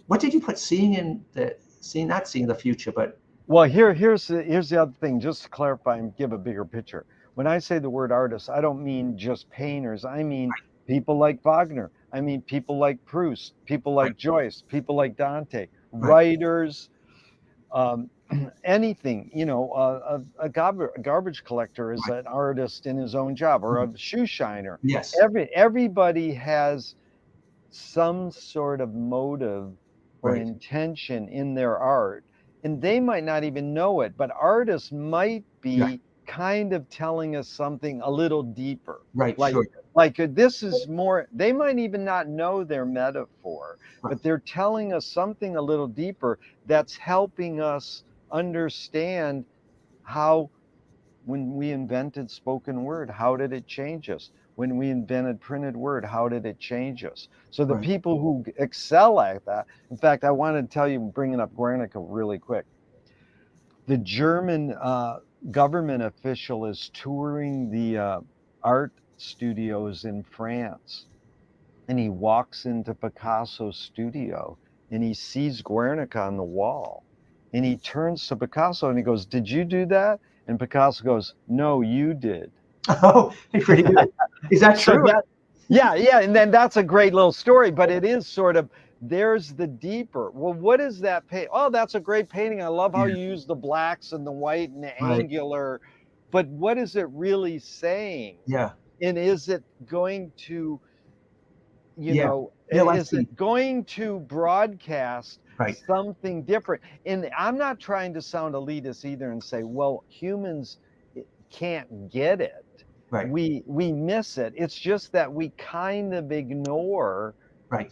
what did you put not seeing the future, but
well, here's the other thing, just to clarify and give a bigger picture. When I say the word artist, I don't mean just painters. I mean people like Wagner. I mean people like Proust, people like Joyce, people like Dante, writers, anything. A garbage collector is an artist in his own job, or a shoe shiner.
Yes.
Everybody has some sort of motive or intention in their art, and they might not even know it, but artists might be kind of telling us something a little deeper. Like this is more, they might even not know their metaphor, but they're telling us something a little deeper that's helping us understand how, when we invented spoken word, how did it change us? When we invented printed word, how did it change us? So the people who excel at that, in fact, I wanted to tell you, bringing up Guernica really quick. The German government official is touring the art studios in France, and he walks into Picasso's studio and he sees Guernica on the wall, and he turns to Picasso and he goes, "Did you do that?" And Picasso goes, "No, you did."
Oh, pretty good. Is that true?
Yeah. And then that's a great little story, but it is sort of, there's the deeper. Well, what is that paint? Oh, that's a great painting. I love how you use the blacks and the white and the angular, but what is it really saying?
Yeah.
And is it going to, is it going to broadcast something different? And I'm not trying to sound elitist either and say, well, humans can't get it. We miss it. It's just that we kind of ignore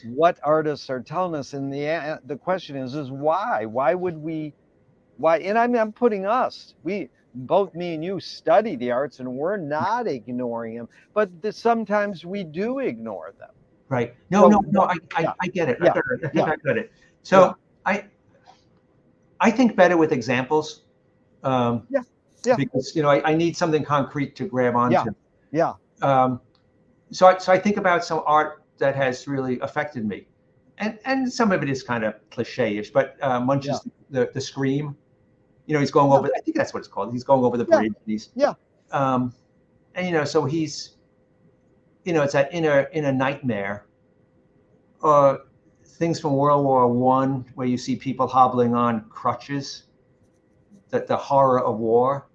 what artists are telling us. And the question is why? Why would we? Why? And I'm putting us. Both me and you study the arts, and we're not ignoring them. But sometimes we do ignore them.
No. I get it. I think I got it. So I think better with examples. Because I need something concrete to grab onto. So I think about some art that has really affected me, and some of it is kind of cliche-ish, but Munch's the Scream. He's going over. I think that's what it's called. He's going over the bridge. And so he's, it's that inner nightmare. Things from World War I, where you see people hobbling on crutches. That the horror of war.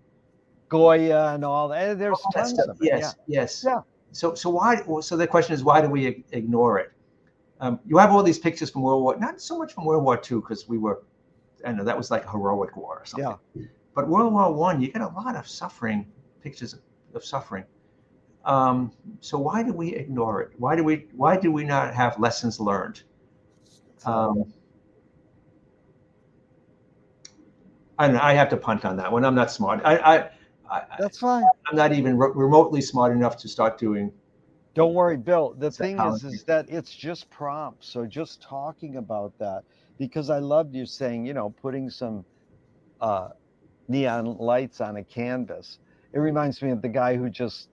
Goya and all that. There's tons of it.
Yes. So why? So the question is, why do we ignore it? You have all these pictures from World War, not so much from World War II, because I know that was like a heroic war or something. But World War I, you get a lot of suffering, pictures of suffering. So why do we ignore it? Why do we not have lessons learned? I don't know. I have to punt on that one. I'm not smart.
That's fine.
I'm not even remotely smart enough to start doing.
Don't worry, Bill. The thing is that it's just prompts. So just talking about that, because I loved you saying, putting some neon lights on a canvas. It reminds me of the guy who just,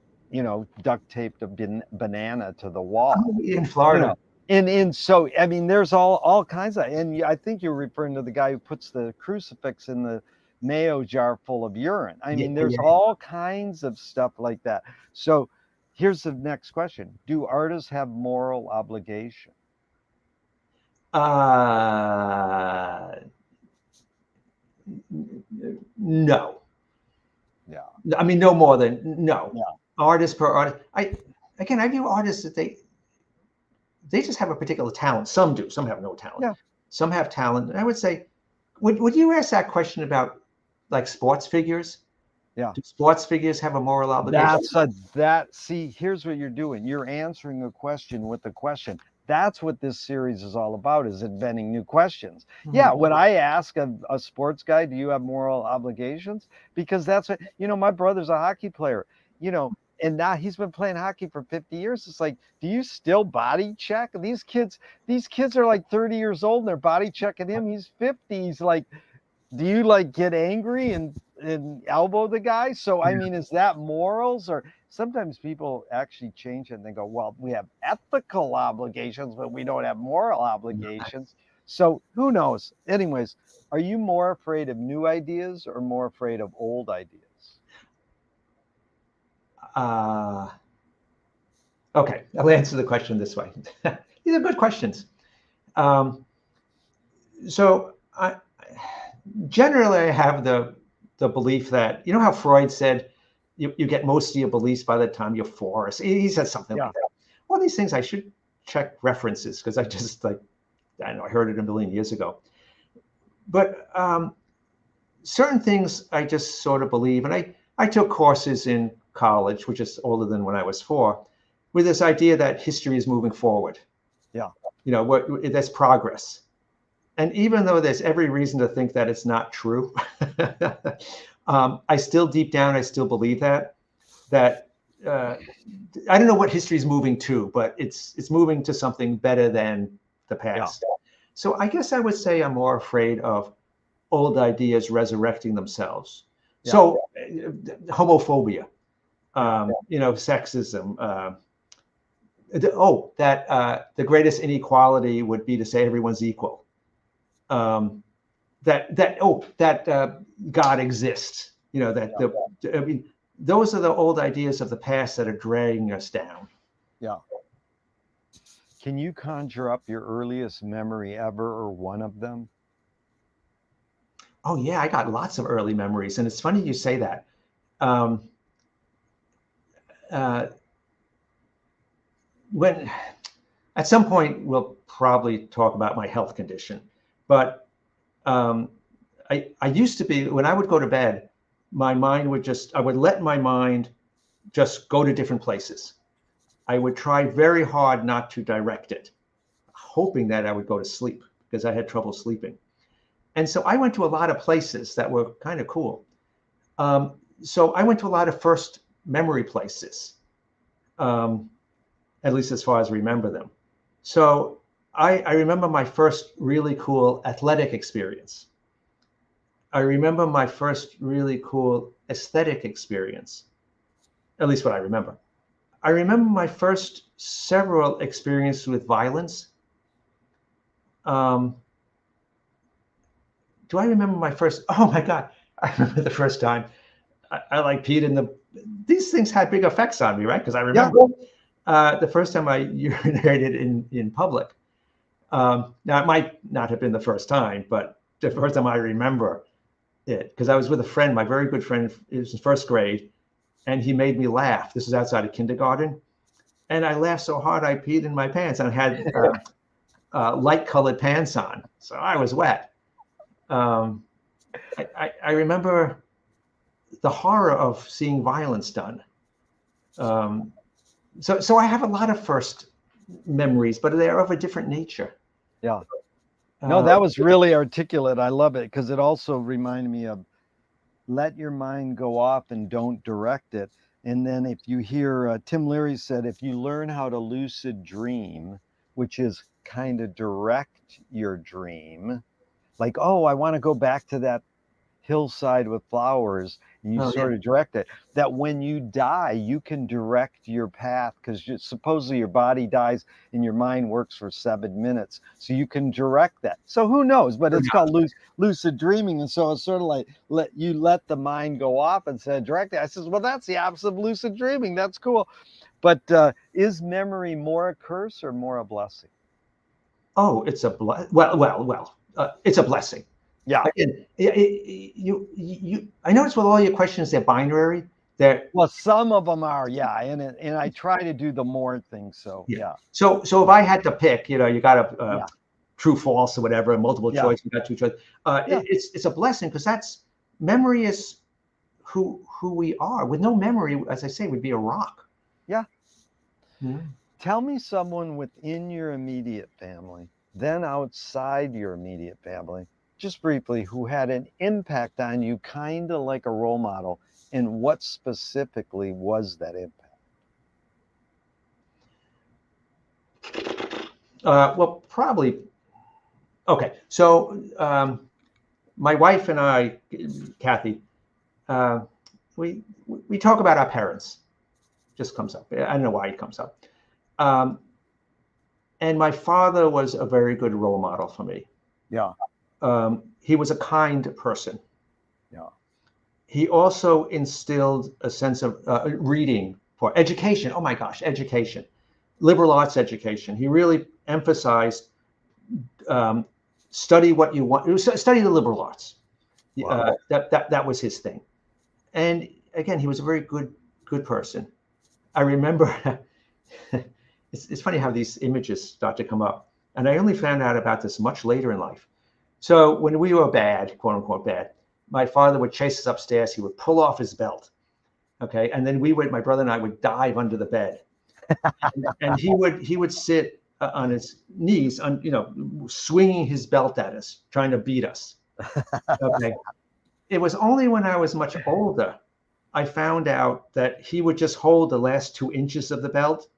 duct taped a banana to the wall
in Florida.
And so, I mean, there's all kinds of, and I think you're referring to the guy who puts the crucifix in the mayo jar full of urine. I mean, there's all kinds of stuff like that. So here's the next question. Do artists have moral obligation?
No. Yeah. I mean, no more than no. Yeah. Artist per artist. I view artists that they just have a particular talent. Some do. Some have no talent. Yeah. Some have talent. And I would say, would you ask that question about like sports figures?
Yeah.
Do sports figures have a moral obligation?
See, here's what you're doing. You're answering a question with a question. That's what this series is all about, is inventing new questions. Yeah, when I ask a sports guy, do you have moral obligations? Because that's what, my brother's a hockey player, and now he's been playing hockey for 50 years. It's like, do you still body check? These kids are like 30 years old and they're body checking him. He's 50. He's like, do you like get angry and elbow the guy? So I mean, is that morals? Or sometimes people actually change it and they go, well, we have ethical obligations, but we don't have moral obligations. So who knows? Anyways, are you more afraid of new ideas or more afraid of old ideas?
Okay, I'll answer the question this way. These are good questions. So generally, I have the belief that, how Freud said, you get most of your beliefs by the time you're 4. He said something like that. All these things, I should check references because I just I don't know, I heard it a million years ago. But certain things I just sort of believe, and I took courses in college, which is older than when I was 4, with this idea that history is moving forward.
Yeah.
There's progress. And even though there's every reason to think that it's not true, I still deep down, I still believe that I don't know what history is moving to, but it's moving to something better than the past. Yeah. So I guess I would say I'm more afraid of old ideas resurrecting themselves. Yeah. So homophobia, sexism, the greatest inequality would be to say everyone's equal. That God exists. Those are the old ideas of the past that are dragging us down.
Yeah. Can you conjure up your earliest memory ever, or one of them?
Oh yeah, I got lots of early memories, and it's funny you say that. When at some point we'll probably talk about my health condition, but I used to be, when I would go to bed, my mind would I would let my mind just go to different places. I would try very hard not to direct it, hoping that I would go to sleep because I had trouble sleeping. And so I went to a lot of places that were kind of cool. So I went to a lot of first memory places, at least as far as I remember them. So I remember my first really cool athletic experience. I remember my first really cool aesthetic experience, at least what I remember. I remember my first several experiences with violence. Do I remember my first? Oh my God, I remember the first time I like peed in these things had big effects on me, right? Because I remember the first time I urinated in public. Now it might not have been the first time, but the first time I remember it, because I was with a friend, my very good friend, it was in first grade, and he made me laugh. This was outside of kindergarten. And I laughed so hard I peed in my pants, and I had light colored pants on. So I was wet. I remember the horror of seeing violence done. So I have a lot of first memories, but they're of a different nature.
Yeah. No, that was really articulate. I love it because it also reminded me of let your mind go off and don't direct it. And then if you hear Tim Leary said, if you learn how to lucid dream, which is kind of direct your dream, like, oh, I want to go back to that hillside with flowers, and you sort of direct it, that when you die, you can direct your path, because supposedly your body dies and your mind works for 7 minutes. So you can direct that. So who knows? But it's called lucid dreaming. And so it's sort of like let the mind go off instead of direct it. I says, well, that's the opposite of lucid dreaming. That's cool. But is memory more a curse or more a blessing?
Oh, it's a it's a blessing.
Yeah.
Again, I notice with all your questions, they're binary.
Well, some of them are, yeah, and I try to do the more things. So yeah.
So if I had to pick, you got a true, false, or whatever, multiple choice. You got two choices. It's a blessing because memory is who we are. With no memory, as I say, we'd be a rock.
Yeah.
Yeah.
Tell me someone within your immediate family, then outside your immediate family, just briefly, who had an impact on you, kind of like a role model, and what specifically was that impact?
Well, probably. Okay, so my wife and I, Kathy, uh, we talk about our parents. Just comes up. I don't know why it comes up. Um, and my father was a very good role model for me.
Yeah.
He was a kind person.
Yeah.
He also instilled a sense of reading for education. Oh my gosh, education, liberal arts education. He really emphasized study what you want, study the liberal arts.
Wow.
That was his thing. And again, he was a very good person. I remember. It's funny how these images start to come up, and I only found out about this much later in life. So when we were bad, quote unquote bad, my father would chase us upstairs. He would pull off his belt, okay, and then my brother and I would dive under the bed, and he would sit on his knees, swinging his belt at us, trying to beat us. Okay, it was only when I was much older I found out that he would just hold the last 2 inches of the belt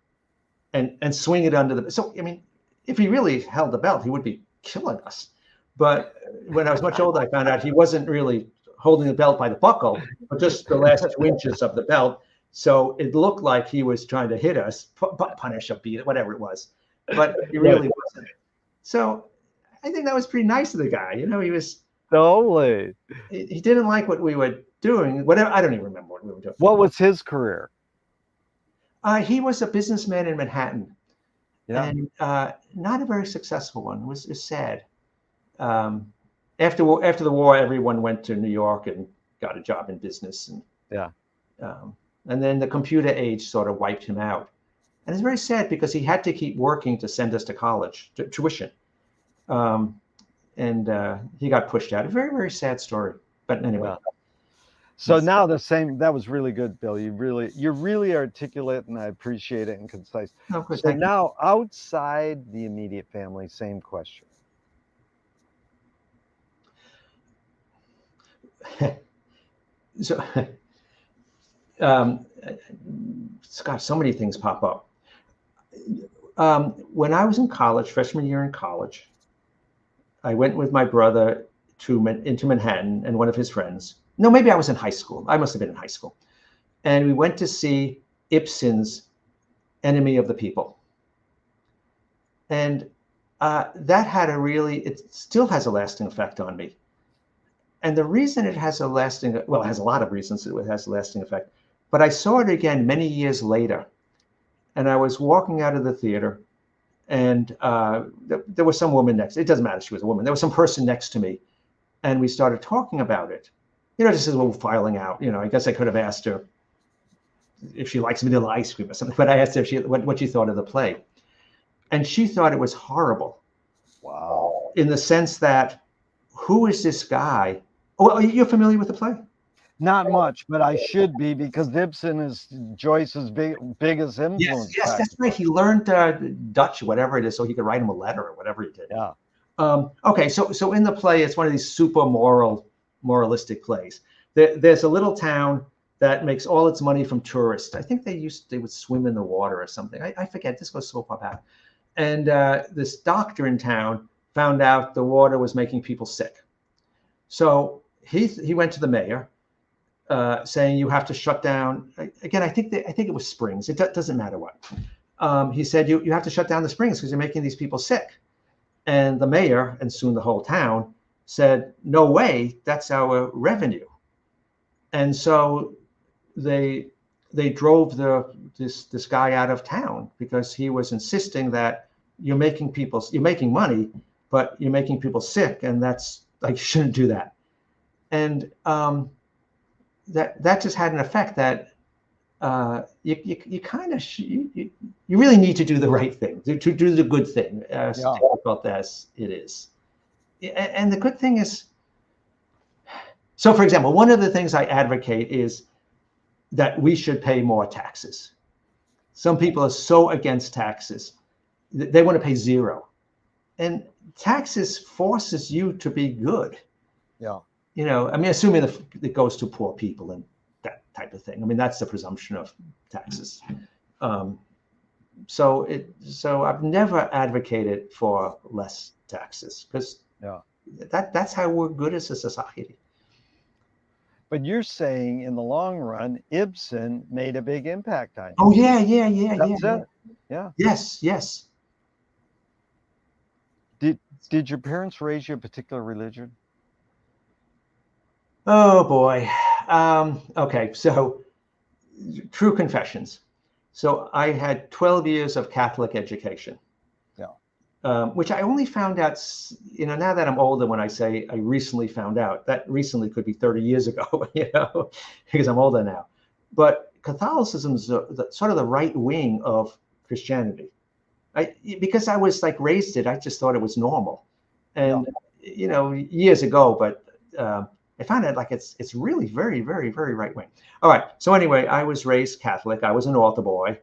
and swing it under the. So I mean, if he really held the belt, he would be killing us. But when I was much older, I found out he wasn't really holding the belt by the buckle, but just the last 2 inches of the belt. So it looked like he was trying to hit us, punish, or beat, whatever it was, but he really wasn't. So I think that was pretty nice of the guy. He was
Totally.
he didn't like what we were doing. Whatever, I don't even remember what we were doing.
What was his career?
He was a businessman in Manhattan.
Yeah.
And not a very successful one. It was sad. After the war, everyone went to New York and got a job in business,
Yeah.
And then the computer age sort of wiped him out. And it's very sad because he had to keep working to send us to college, tuition, and he got pushed out. A very, very sad story. But anyway.
Yeah. So now that was really good, Bill. You're really articulate, and I appreciate it, and concise.
No, good,
So now outside the immediate family, same question.
So, Scott, so many things pop up. When I was in college, freshman year in college, I went with my brother into Manhattan and one of his friends. No, maybe I was in high school. I must have been in high school. And we went to see Ibsen's Enemy of the People. And that had it still has a lasting effect on me. And the reason it has it has a lot of reasons it has a lasting effect. But I saw it again many years later. And I was walking out of the theater, and there was some woman next. It doesn't matter if she was a woman. There was some person next to me. And we started talking about it. Just as we were filing out. I guess I could have asked her if she likes vanilla ice cream or something. But I asked her what she thought of the play. And she thought it was horrible.
Wow.
In the sense that, who is this guy? Oh, you're familiar with the play?
Not much, but I should be, because Ibsen is Joyce's biggest influence.
Yes, that's right. He learned Dutch, whatever it is, so he could write him a letter or whatever he did.
Yeah.
Okay, so in the play, it's one of these super moralistic plays. There's a little town that makes all its money from tourists. I think they would swim in the water or something. I forget. This goes so far back. And this doctor in town found out the water was making people sick. So he went to the mayor, saying you have to shut down. Again, I think it was springs. It doesn't matter what. He said you have to shut down the springs because you're making these people sick. And the mayor, and soon the whole town, said, no way, that's our revenue. And so they drove this guy out of town because he was insisting that you're making money, but you're making people sick, and that's like, you shouldn't do that. And that just had an effect that you kind of you really need to do the right thing, to do the good thing, as difficult as it is. And the good thing is, So, for example, one of the things I advocate is that we should pay more taxes. Some people are so against taxes. They want to pay zero. And taxes forces you to be good.
Yeah.
You know, I mean, assuming it goes to poor people and that type of thing. I mean, that's the presumption of taxes. So I've never advocated for less taxes because
Yeah.
that's how we're good as a society.
But you're saying in the long run, Ibsen made a big impact on you.
Oh yeah.
That's it. Yeah.
Yes.
Did your parents raise you a particular religion?
Oh boy. Okay, so true confessions. So I had 12 years of Catholic education.
Yeah.
Which I only found out, now that I'm older, when I say I recently found out, that recently could be 30 years ago, because I'm older now. But Catholicism is sort of the right wing of Christianity. Because I was like raised it, I just thought it was normal. And, years ago, but I found out like it's really very, very, very right wing. All right. So anyway, I was raised Catholic. I was an altar boy.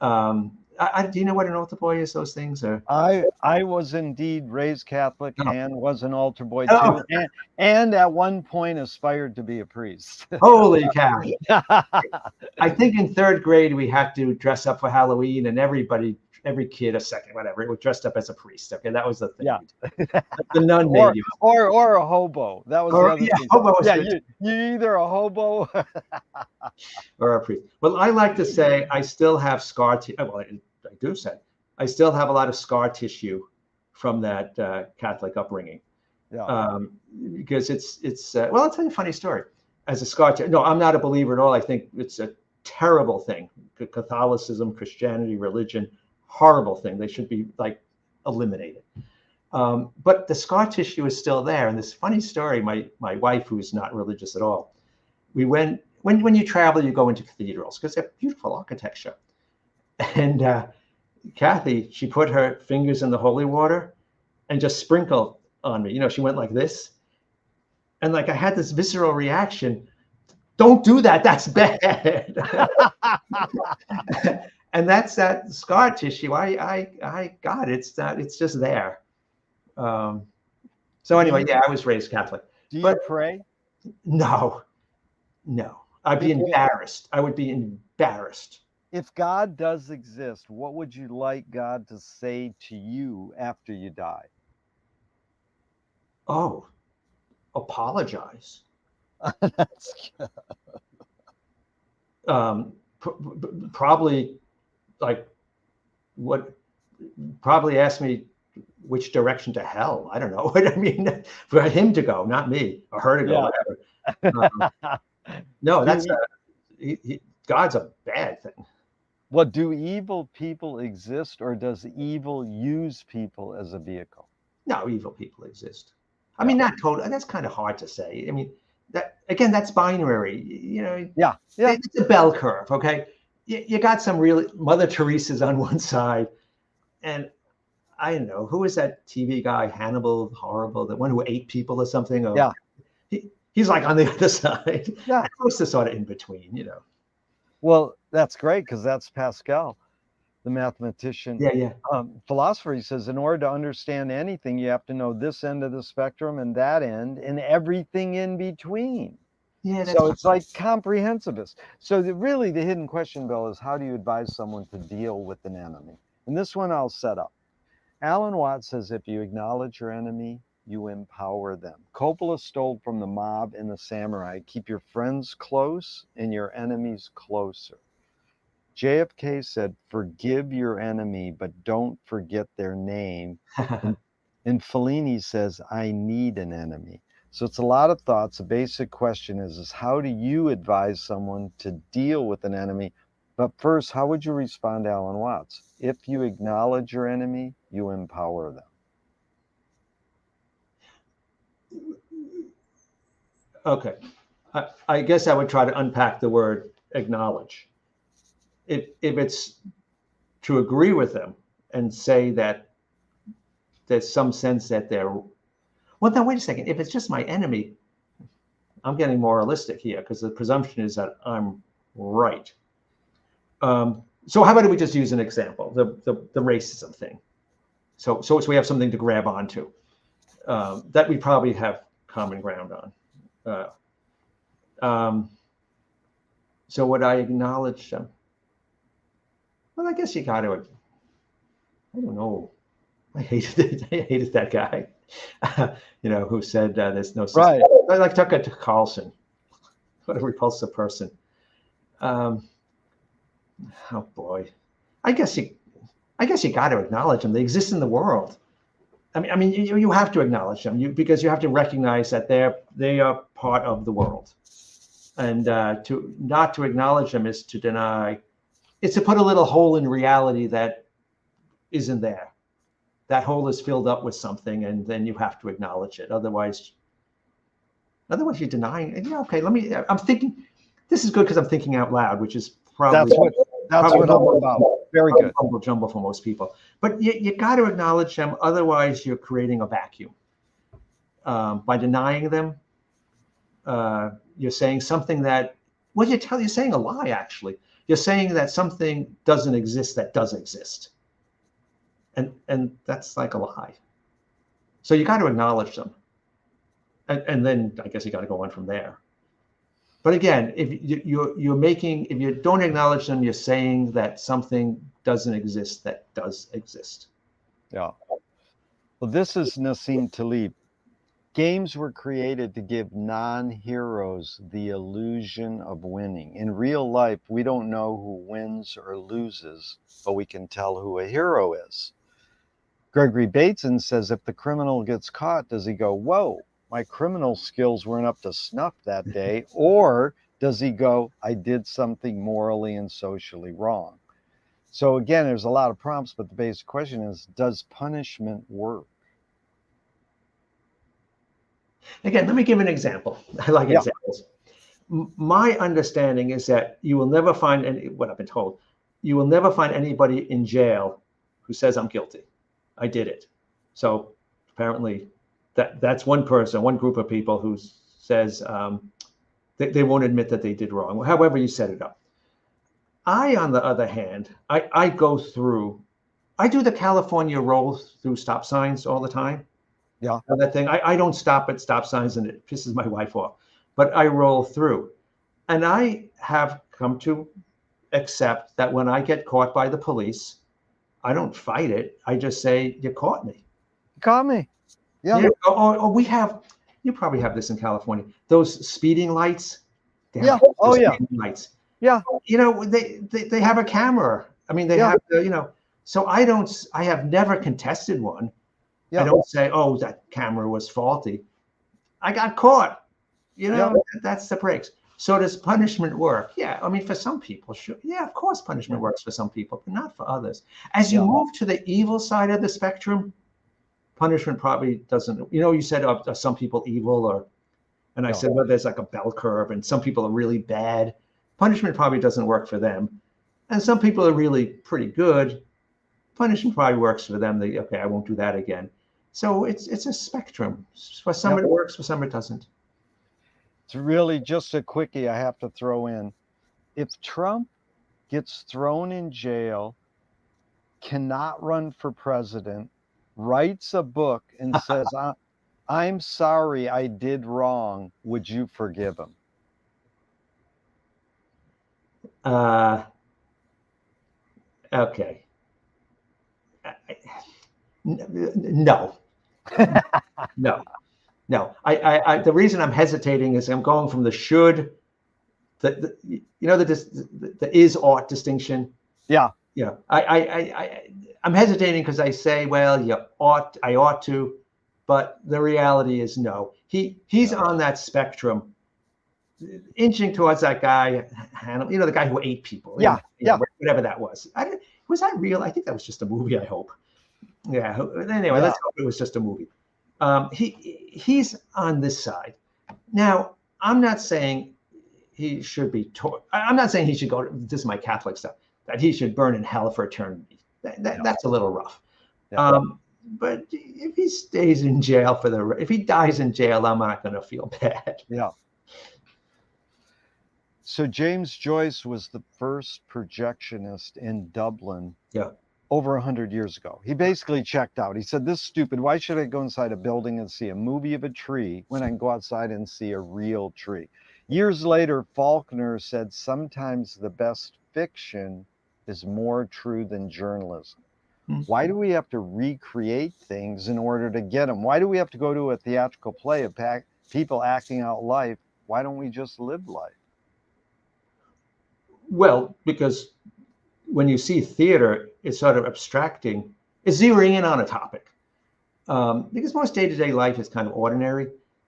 Do you know what an altar boy is? Those things are.
I was indeed raised Catholic and was an altar boy
Oh.
too, and at one point aspired to be a priest.
Holy cow! I think in third grade we had to dress up for Halloween, and every kid, a second, whatever, it was dressed up as a priest. Okay, that was the thing.
Yeah.
The nun made you.
Or a hobo. That was the other thing.
Hobo was
yeah,
good.
you either a hobo
or a priest. Well, I like to say I still have scar tissue. Well, I do say I still have a lot of scar tissue from that Catholic upbringing.
Yeah.
Because it's well, I'll tell you a funny story. As a scar tissue, no, I'm not a believer at all. I think it's a terrible thing. Catholicism, Christianity, religion, horrible thing. They should be like eliminated. But the scar tissue is still there. And this funny story, my wife, who's not religious at all, we went, when you travel, you go into cathedrals because they have beautiful architecture. And Kathy, she put her fingers in the holy water and just sprinkled on me. She went like this. And like I had this visceral reaction. Don't do that. That's bad. And that's that scar tissue. I got it. It's just there. So anyway, yeah, I was raised Catholic.
Do you pray?
No. I'd be embarrassed. I would be embarrassed.
If God does exist, what would you like God to say to you after you die?
Oh, apologize.
That's
probably like probably ask me which direction to hell. I don't know what I mean, for him to go, not me, or her to go, whatever. No, that's God's a bad thing.
Well, do evil people exist, or does evil use people as a vehicle?
No, evil people exist. I mean, not totally. That's kind of hard to say. I mean, that's binary.
Yeah.
It's a bell curve. Okay, you got some really Mother Teresa's on one side, and I don't know who is that TV guy, Hannibal Horrible, the one who ate people or something. Or,
yeah,
he's like on the other side.
Yeah,
close to sort of in between.
Well, that's great because that's Pascal, the mathematician.
Yeah.
Philosopher. He says, in order to understand anything, you have to know this end of the spectrum and that end and everything in between.
Yeah.
So it's like comprehensivist. So really the hidden question, Bill, is how do you advise someone to deal with an enemy? And this one I'll set up. Alan Watts says, if you acknowledge your enemy, you empower them. Coppola stole from the mob and the samurai. Keep your friends close and your enemies closer. JFK said, forgive your enemy, but don't forget their name. And Fellini says, I need an enemy. So it's a lot of thoughts. The basic question is how do you advise someone to deal with an enemy? But first, how would you respond to Alan Watts? If you acknowledge your enemy, you empower them.
Okay. I guess I would try to unpack the word acknowledge. If it's to agree with them and say that there's some sense that they're, well, now wait a second. If it's just my enemy, I'm getting moralistic here because the presumption is that I'm right. So how about we just use an example, the racism thing. So we have something to grab onto that we probably have common ground on. So would I acknowledge them? Well, I guess you got to. I don't know. I hated that guy, who said there's no
Right.
Like Tucker Carlson. What a repulsive person. Oh boy. I guess you got to acknowledge them. They exist in the world. I mean, you have to acknowledge them because you have to recognize that they are part of the world, and to not to acknowledge them is to deny. It's to put a little hole in reality that isn't there. That hole is filled up with something, and then you have to acknowledge it. Otherwise you're denying. Yeah, okay. I'm thinking. This is good because I'm thinking out loud, which is probably
that's what I'm about. Very good.
Humble jumble for most people, but you got to acknowledge them. Otherwise, you're creating a vacuum. By denying them, you're saying something that you're saying a lie. Actually, you're saying that something doesn't exist that does exist, and that's like a lie. So you got to acknowledge them, and then I guess you got to go on from there. But again, if if you don't acknowledge them, you're saying that something doesn't exist that does exist.
Yeah. Well, this is Nassim Taleb. Games were created to give non-heroes the illusion of winning. In real life, we don't know who wins or loses, but we can tell who a hero is. Gregory Bateson says if the criminal gets caught, does he go, whoa, my criminal skills weren't up to snuff that day? Or does he go, I did something morally and socially wrong? So again, there's a lot of prompts, but the basic question is, does punishment work?
Again, let me give an example. I like examples. My understanding is that you will never find what I've been told, you will never find anybody in jail who says I'm guilty. I did it. So apparently that's one person, one group of people who says they won't admit that they did wrong, however you set it up. I, on the other hand, I do the California roll through stop signs all the time.
Yeah.
That thing, I don't stop at stop signs and it pisses my wife off, but I roll through. And I have come to accept that when I get caught by the police, I don't fight it. I just say, you caught me.
You caught me. Yeah.
Or we have, you probably have this in California, those speeding lights.
Yeah. Oh, yeah.
Lights.
Yeah.
They have a camera. I mean, they have the, so I have never contested one. Yeah. I don't say, oh, that camera was faulty. I got caught. That's the breaks. So does punishment work? Yeah. I mean, for some people, sure. Yeah, of course, punishment works for some people, but not for others. As you move to the evil side of the spectrum, punishment probably doesn't. You said are some people evil, and I said, well, there's like a bell curve, and some people are really bad. Punishment probably doesn't work for them, and some people are really pretty good. Punishment probably works for them. I won't do that again. So it's a spectrum. For some it works, for some it doesn't.
It's really just a quickie I have to throw in. If Trump gets thrown in jail, cannot run for president, writes a book and says, I'm sorry I did wrong, would you forgive him?
Okay. No. No. The reason I'm hesitating is I'm going from the should, the is ought distinction.
Yeah.
Yeah. I'm hesitating because I say, well, I ought to, but the reality is no. He's on that spectrum, inching towards that guy, the guy who ate people. Whatever that was. Was that real? I think that was just a movie, I hope. Yeah. Anyway, let's hope it was just a movie. He's on this side. Now, I'm not saying he should be I'm not saying he should go to, this is my Catholic stuff, that he should burn in hell for eternity. That's a little rough. Yeah. But if he stays in jail if he dies in jail, I'm not going to feel bad.
Yeah. So James Joyce was the first projectionist in Dublin
Yeah.
over 100 years ago. He basically checked out. He said, this is stupid. Why should I go inside a building and see a movie of a tree when I can go outside and see a real tree? Years later, Faulkner said, sometimes the best fiction is more true than journalism. Why do we have to recreate things in order to get them? Why do we have to go to a theatrical play of people acting out life? Why don't we just live life?
Well, because when you see theater, it's sort of abstracting, it's zeroing in on a topic. Because most day-to-day life is kind of ordinary.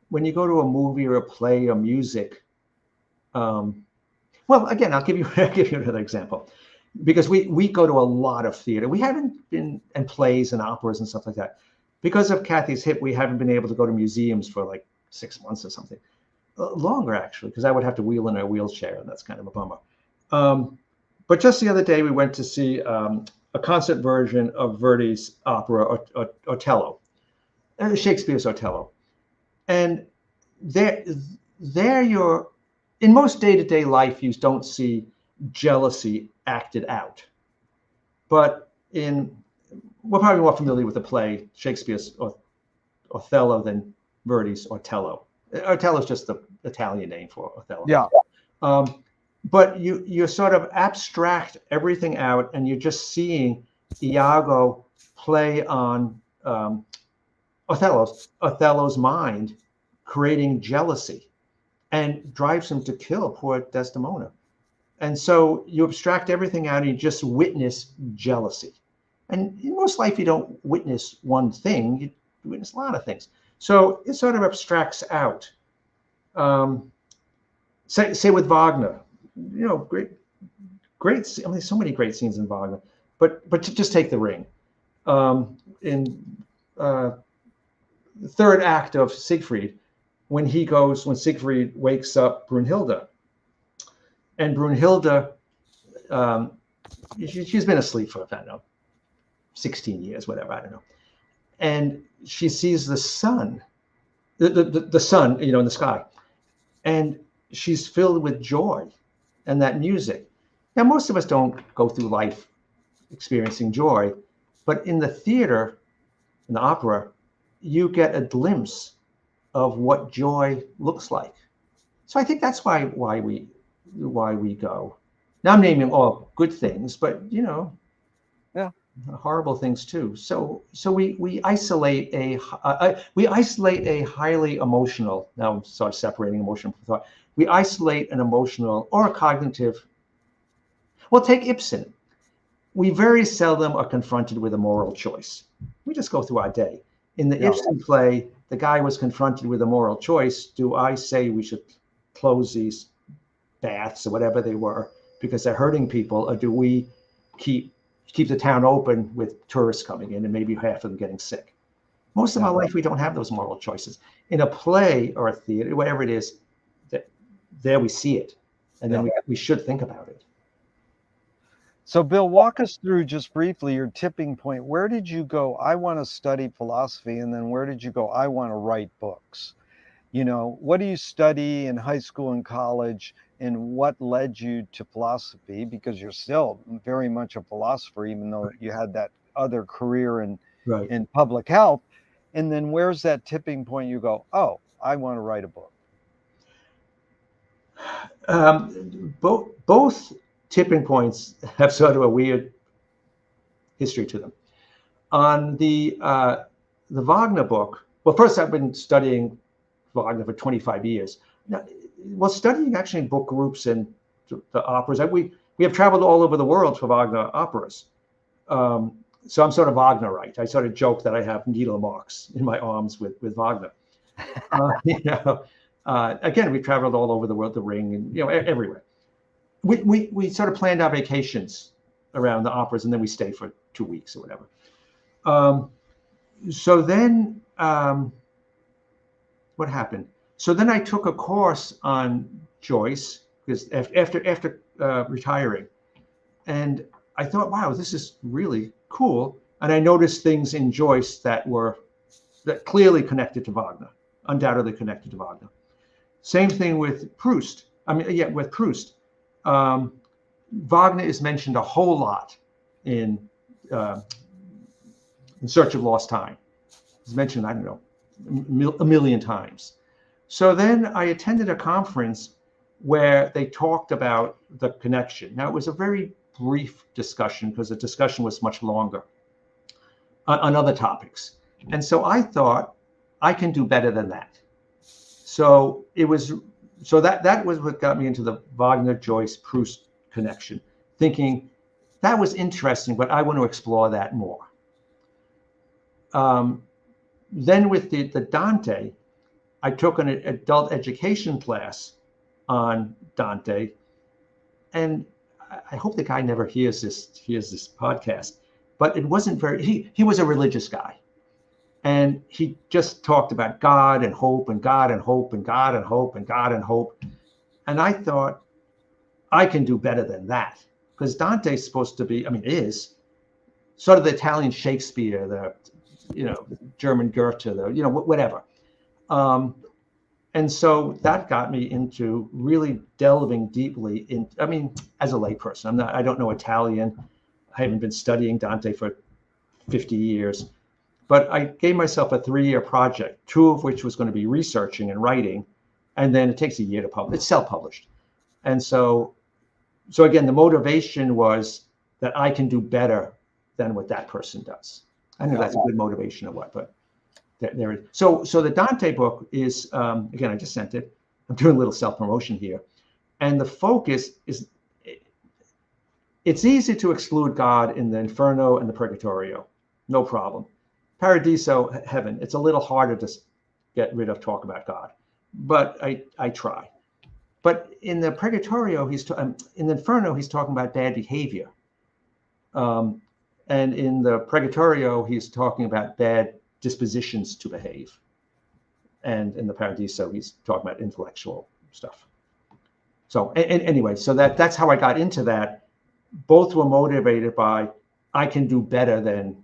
When you go to a movie or a play or music, well, again, I'll give you another example, because we go to a lot of theater. We haven't been, and plays and operas and stuff like that. Because of Kathy's hip, we haven't been able to go to museums for like 6 months or something. Longer, actually, because I would have to wheel in a wheelchair, and that's kind of a bummer. But just the other day, we went to see a concert version of Verdi's opera, Othello, Shakespeare's Othello. And there you're, in most day-to-day life, you don't see jealousy acted out. But we're probably more familiar with the play Shakespeare's Othello than Verdi's Otello. Otello is just the Italian name for Othello.
Yeah.
But you sort of abstract everything out, and you're just seeing Iago play on Othello's mind, creating jealousy, and drives him to kill poor Desdemona. And so you abstract everything out, and you just witness jealousy. And in most life, you don't witness one thing; you witness a lot of things. So it sort of abstracts out. Say with Wagner, great. I mean, so many great scenes in Wagner. But to just take The Ring, in the third act of Siegfried, when Siegfried wakes up Brunhilde, and Brunhilde, she's been asleep for, I don't know, 16 years, whatever, I don't know. And she sees the sun, the sun, in the sky. And she's filled with joy and that music. Now, most of us don't go through life experiencing joy, but in the theater, in the opera, you get a glimpse of what joy looks like. So I think that's why we go. Now I'm naming all good things, but
Yeah.
horrible things too. So we isolate a highly emotional. Now I'm sort of separating emotion from thought. We isolate an emotional or a cognitive. Well, take Ibsen. We very seldom are confronted with a moral choice. We just go through our day. In the Ibsen play, the guy was confronted with a moral choice. Do I say we should close these baths or whatever they were because they're hurting people, or do we keep the town open with tourists coming in and maybe half of them getting sick? Most of our life, we don't have those moral choices. In a play or a theater, whatever it is, there we see it, and then we should think about it.
So, Bill, walk us through just briefly your tipping point. Where did you go, I want to study philosophy, and then where did you go, I want to write books? What do you study in high school and college, and what led you to philosophy? Because you're still very much a philosopher, even though you had that other career in public health. And then where's that tipping point you go, oh, I want to write a book?
Both tipping points have sort of a weird history to them. On the Wagner book, well, first I've been studying Wagner for 25 years. Now, studying actually book groups and the operas, we have traveled all over the world for Wagner operas. So I'm sort of Wagnerite. I sort of joke that I have needle marks in my arms with Wagner. Again, we traveled all over the world, The Ring, and everywhere. We sort of planned our vacations around the operas, and then we stay for 2 weeks or whatever. So then, what happened? So then I took a course on Joyce because after retiring, and I thought, wow, this is really cool. And I noticed things in Joyce that clearly connected to Wagner, undoubtedly connected to Wagner. Same thing with Proust. I mean, yeah, with Proust, Wagner is mentioned a whole lot in In Search of Lost Time. It's mentioned, I don't know, a million times. So then I attended a conference where they talked about the connection. Now, it was a very brief discussion because the discussion was much longer on other topics. And so I thought, I can do better than that. So that was what got me into the Wagner, Joyce, Proust connection, thinking that was interesting, but I want to explore that more. Then with the Dante, I took an adult education class on Dante, and I hope the guy never hears this podcast, but it wasn't very. He was a religious guy, and he just talked about God and hope and God and hope and God and hope and God and hope, and I thought I can do better than that, because Dante's supposed to be, I mean, is sort of the Italian Shakespeare, the German Goethe, whatever. And so that got me into really delving deeply in, I mean, as a layperson, I don't know Italian. I haven't been studying Dante for 50 years, but I gave myself a 3-year project, 2 of which was going to be researching and writing. And then it takes a year to publish. It's self-published. And so again, the motivation was that I can do better than what that person does. I know that's a good motivation or what, but there it is. So the Dante book is, again, I just sent it. I'm doing a little self-promotion here. And the focus is, it's easy to exclude God in the Inferno and the Purgatorio. No problem. Paradiso, heaven, it's a little harder to get rid of talk about God. But I try. But in the Purgatorio, in the Inferno, he's talking about bad behavior. And in the Purgatorio, he's talking about bad dispositions to behave. And in the Paradiso, he's talking about intellectual stuff. So anyway, so that's how I got into that. Both were motivated by, I can do better than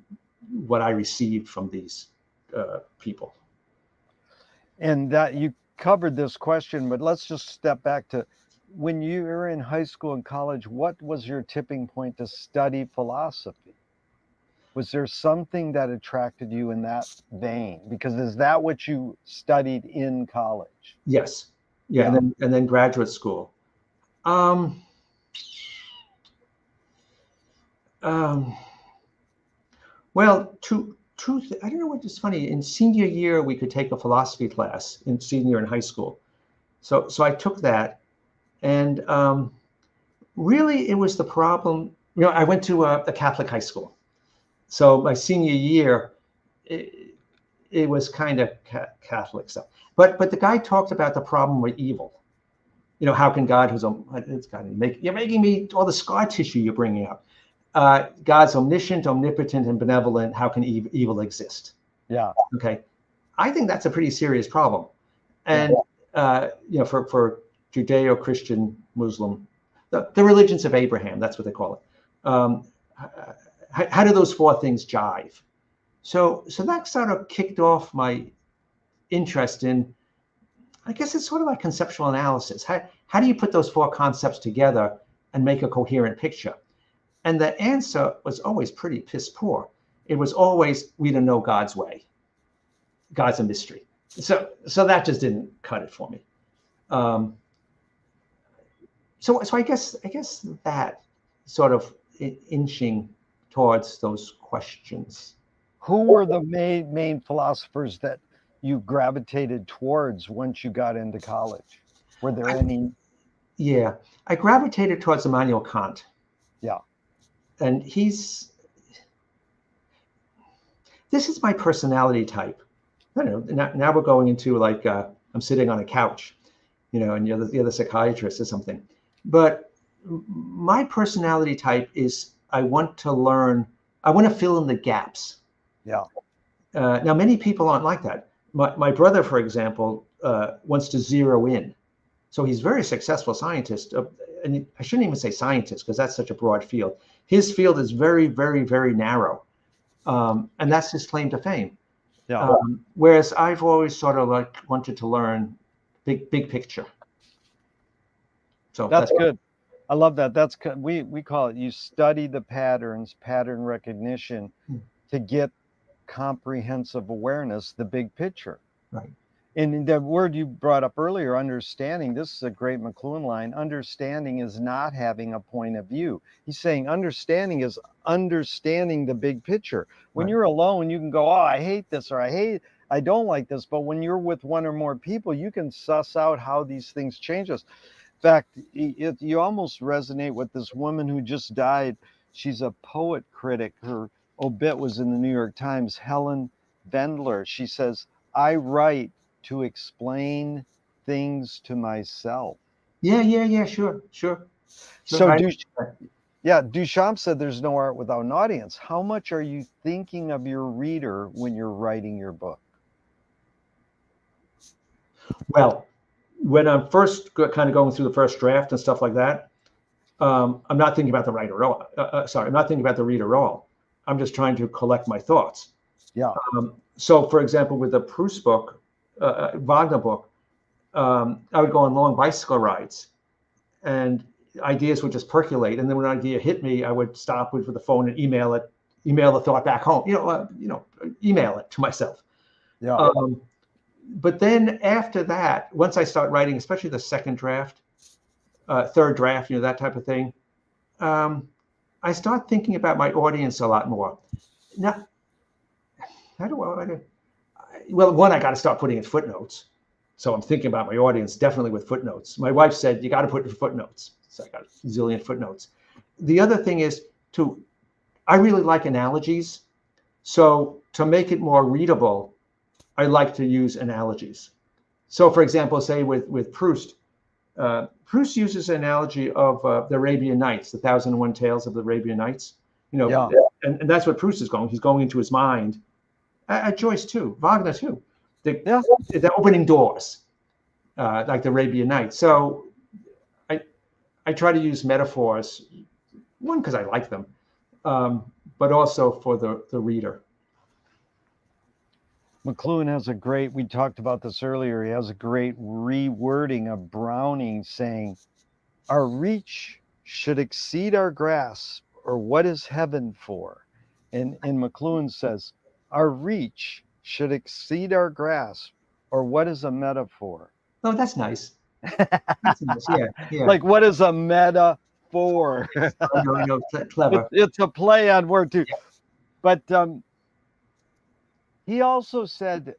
what I received from these people.
And that you covered this question, but let's just step back to when you were in high school and college, what was your tipping point to study philosophy? Was there something that attracted you in that vein? Because is that what you studied in college?
Yes. Yeah. And then graduate school. Well, I don't know what is funny. In senior year, we could take a philosophy class in senior in high school. So I took that, and really it was the problem. I went to a Catholic high school. So my senior year, it was kind of Catholic stuff. But the guy talked about the problem with evil. How can God, you're making me all the scar tissue you're bringing up. God's omniscient, omnipotent, and benevolent. How can evil exist?
Yeah.
Okay. I think that's a pretty serious problem. And for Judeo-Christian, Muslim, the religions of Abraham, that's what they call it. How do those 4 things jive? So that sort of kicked off my interest in, I guess it's sort of like conceptual analysis. How do you put those 4 concepts together and make a coherent picture? And the answer was always pretty piss poor. It was always, we don't know God's way. God's a mystery. So that just didn't cut it for me. So I guess that sort of inching towards those questions.
Who were the main philosophers that you gravitated towards once you got into college? Were there any?
Yeah, I gravitated towards Immanuel Kant.
Yeah.
And this is my personality type. I don't know, now we're going into like, I'm sitting on a couch, and you're the psychiatrist or something. But my personality type is, I want to learn, I want to fill in the gaps.
Yeah.
Now, many people aren't like that. My brother, for example, wants to zero in. So he's a very successful scientist. And I shouldn't even say scientist, because that's such a broad field. His field is very, very, very narrow. And that's his claim to fame.
Yeah.
Whereas I've always sort of like wanted to learn big picture. So
That's good. I love that. We call it, you study the patterns, pattern recognition, to get comprehensive awareness, the big picture.
right.
And the word you brought up earlier, understanding, this is a great McLuhan line. Understanding is not having a point of view. He's saying understanding is understanding the big picture. When
Right.
you're alone, you can go, oh, I hate this, or I don't like this. But when you're with one or more people, you can suss out how these things change us. In fact, you almost resonate with this woman who just died. She's a poet critic. Her obit was in the New York Times, Helen Vendler. She says, I write to explain things to myself.
Yeah. Sure.
So
Right.
Duchamp said there's no art without an audience. How much are you thinking of your reader when you're writing your book?
Well, when I'm first kind of going through the first draft and stuff like that, I'm not thinking about the writer at all. I'm not thinking about the reader at all. I'm just trying to collect my thoughts.
Yeah.
So, for example, with the Proust book, Wagner book, I would go on long bicycle rides, and ideas would just percolate. And then when an idea hit me, I would stop with the phone and email the thought back home. Email it to myself.
Yeah.
But then after that, once I start writing, especially the second draft, third draft, that type of thing, I start thinking about my audience a lot more. Now, well, one, I got to start putting in footnotes. So I'm thinking about my audience definitely with footnotes. My wife said, you got to put in footnotes. So I got a zillion footnotes. The other thing is I really like analogies. So to make it more readable, I like to use analogies. So for example, say with Proust, Proust uses an analogy of the Arabian Nights, the 1001 Tales of the Arabian Nights.
Yeah.
And that's what Proust is going. He's going into his mind. Joyce too, Wagner too. The opening doors, like the Arabian Nights. So I try to use metaphors, one, because I like them, but also for the reader.
McLuhan has we talked about this earlier, he has a great rewording of Browning saying, our reach should exceed our grasp, or what is heaven for? And McLuhan says, our reach should exceed our grasp, or what is a metaphor?
Oh, that's nice. That's nice. Yeah.
Like, what is a metaphor?
I know, clever.
It's a play on word too.
Yeah.
But he also said,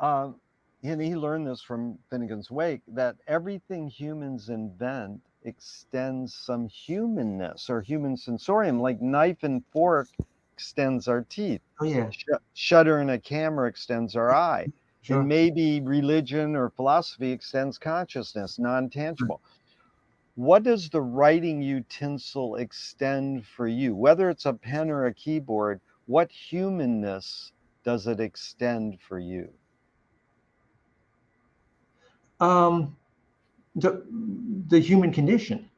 and he learned this from Finnegan's Wake, that everything humans invent extends some humanness or human sensorium, like knife and fork extends our teeth.
Oh, yeah.
Shutter in a camera extends our eye. Sure. And maybe religion or philosophy extends consciousness, non-tangible. What does the writing utensil extend for you? Whether it's a pen or a keyboard, what humanness does it extend for you?
The human condition.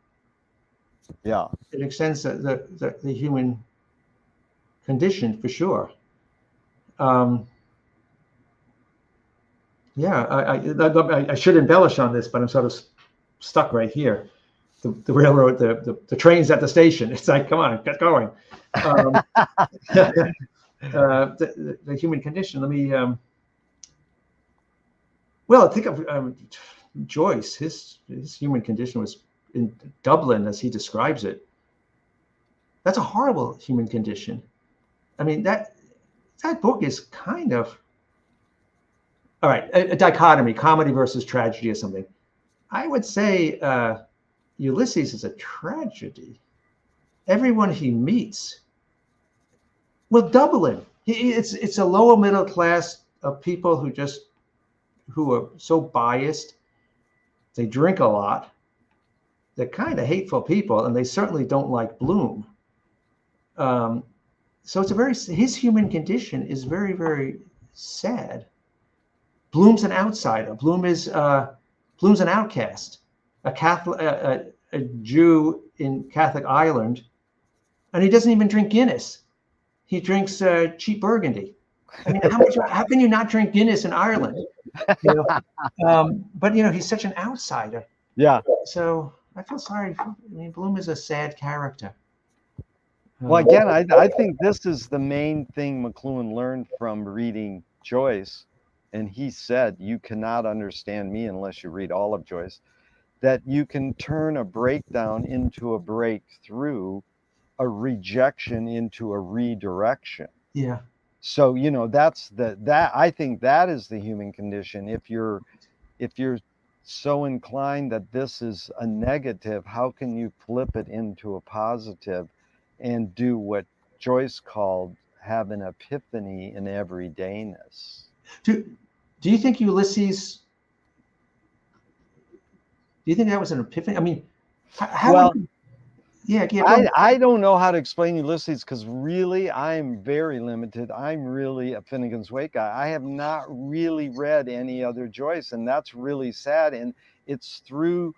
Yeah.
It extends the human condition for sure. I should embellish on this, but I'm sort of stuck right here. The railroad, the train's at the station. It's like, come on, get going. The human condition. Let me. Well, I think of Joyce. His human condition was in Dublin, as he describes it. That's a horrible human condition. I mean, that book is kind of, all right, a dichotomy, comedy versus tragedy or something. I would say Ulysses is a tragedy. Everyone he meets, well, Dublin, it's a lower middle class of people who are so biased. They drink a lot. They're kind of hateful people, and they certainly don't like Bloom. So his human condition is very, very sad. Bloom's an outsider. Bloom's an outcast, a Catholic, a Jew in Catholic Ireland, and he doesn't even drink Guinness. He drinks cheap Burgundy. I mean, how can you not drink Guinness in Ireland? But he's such an outsider.
Yeah.
So I feel sorry. I mean, Bloom is a sad character.
Well, again, I think this is the main thing McLuhan learned from reading Joyce. And he said, you cannot understand me unless you read all of Joyce, that you can turn a breakdown into a breakthrough, a rejection into a redirection.
Yeah.
So, that's that I think that is the human condition. If you're so inclined that this is a negative, how can you flip it into a positive and do what Joyce called have an epiphany in everydayness?
Do you think Ulysses? Do you think that was an epiphany? I mean, how
Well,
yeah, go ahead.
I don't know how to explain Ulysses because really I'm very limited. I'm really a Finnegan's Wake guy. I have not really read any other Joyce, and that's really sad. And it's through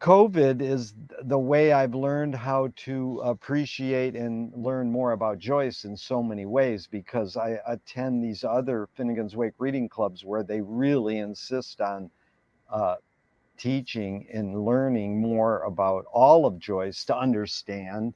COVID is the way I've learned how to appreciate and learn more about Joyce in so many ways, because I attend these other Finnegan's Wake reading clubs where they really insist on teaching and learning more about all of Joyce to understand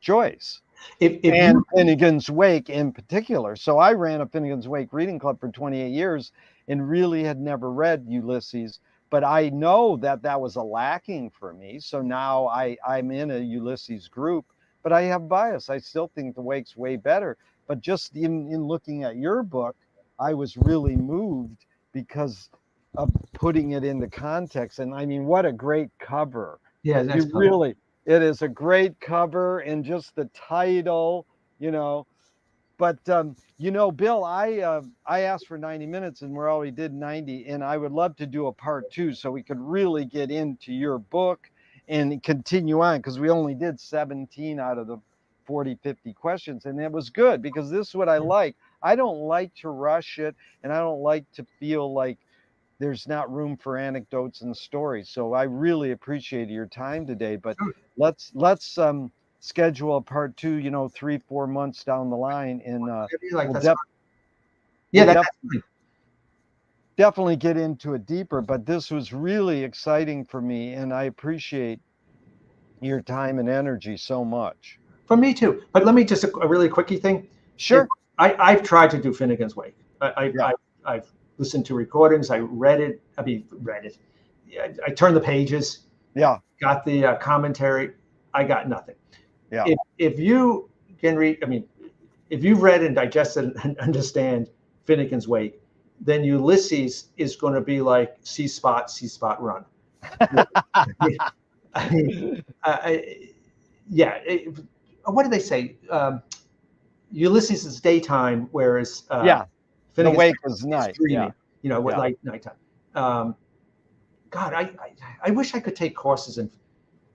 Joyce. And Finnegan's Wake in particular. So I ran a Finnegan's Wake reading club for 28 years and really had never read Ulysses, but I know that that was a lacking for me. So now I'm in a Ulysses group, but I have bias. I still think the Wake's way better. But just in looking at your book, I was really moved because of putting it into context. And I mean, what a great cover.
Yeah,
that's really, it is a great cover, and just the title, But Bill, I asked for 90 minutes and we already did 90, and I would love to do a part 2 so we could really get into your book and continue on, because we only did 17 out of the 40, 50 questions, and it was good because this is what I like. I don't like to rush it, and I don't like to feel like there's not room for anecdotes and stories. So I really appreciate your time today, but let's schedule a part 2, 3-4 months down the line, and definitely get into it deeper. But this was really exciting for me, and I appreciate your time and energy so much.
For me too. But let me just a really quickie thing.
Sure.
I've tried to do Finnegan's Wake. I've listened to recordings. I read it. I turned the pages.
Yeah.
Got the commentary. I got nothing.
Yeah.
If you can read, if you've read and digested and understand Finnegan's Wake, then Ulysses is going to be like see spot, run. What do they say? Ulysses is daytime, whereas
the Wake was night.
Dreaming, like nighttime. God, I wish I could take courses in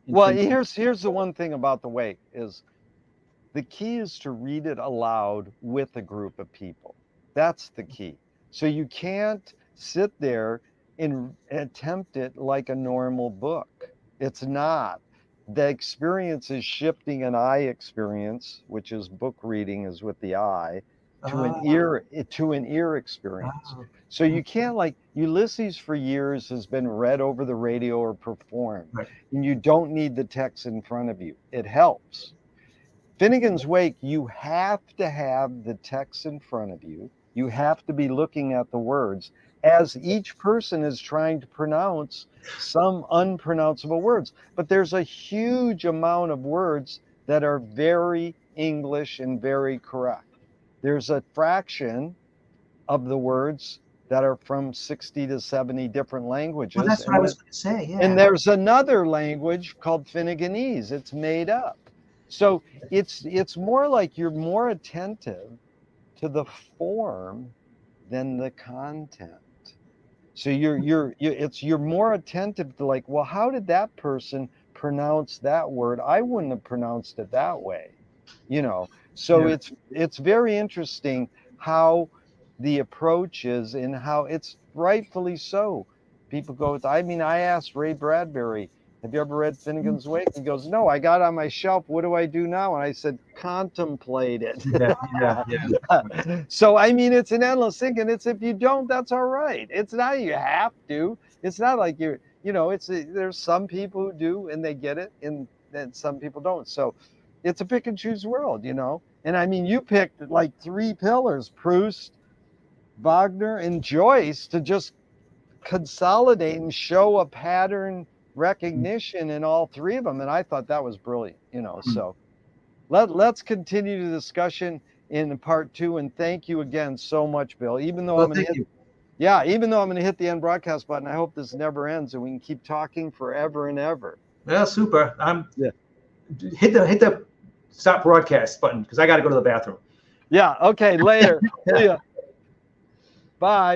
well, here's the one thing about the Wake is the key is to read it aloud with a group of people. That's the key. So you can't sit there and attempt it like a normal book. It's not. The experience is shifting an eye experience, which is book reading is with the eye, to an ear experience. So you can't, like Ulysses for years has been read over the radio or performed, and you don't need the text in front of you. It helps. Finnegan's Wake, you have to have the text in front of you. You have to be looking at the words as each person is trying to pronounce some unpronounceable words. But there's a huge amount of words that are very English and very correct. There's a fraction of the words that are from 60 to 70 different languages.
Well, that's what I was going to say, yeah.
And there's another language called Finneganese. It's made up. So it's more like you're more attentive to the form than the content. So you're more attentive to, like, well, how did that person pronounce that word? I wouldn't have pronounced it that way, So it's very interesting how the approach is, and how it's rightfully so. People go, I asked Ray Bradbury, have you ever read Finnegan's Wake? He goes, no, I got it on my shelf. What do I do now? And I said, contemplate it. Yeah. So, it's an endless thing. And it's, if you don't, that's all right. It's not, you have to. It's not like you're, you know, there's some people who do and they get it, and then some people don't. So it's a pick and choose world, you know. And I mean, you picked like 3 pillars: Proust, Wagner, and Joyce, to just consolidate and show a pattern recognition in all 3 of them. And I thought that was brilliant, you know. So let's continue the discussion in part 2. And thank you again so much, Bill. Even though
Well,
I'm going to
thank
hit,
you.
yeah, even though I'm going to hit the end broadcast button, I hope this never ends and we can keep talking forever and ever.
Well, super.
Yeah.
Hit the stop broadcast button because I got to go to the bathroom.
Yeah. Okay. Later. See ya. Bye.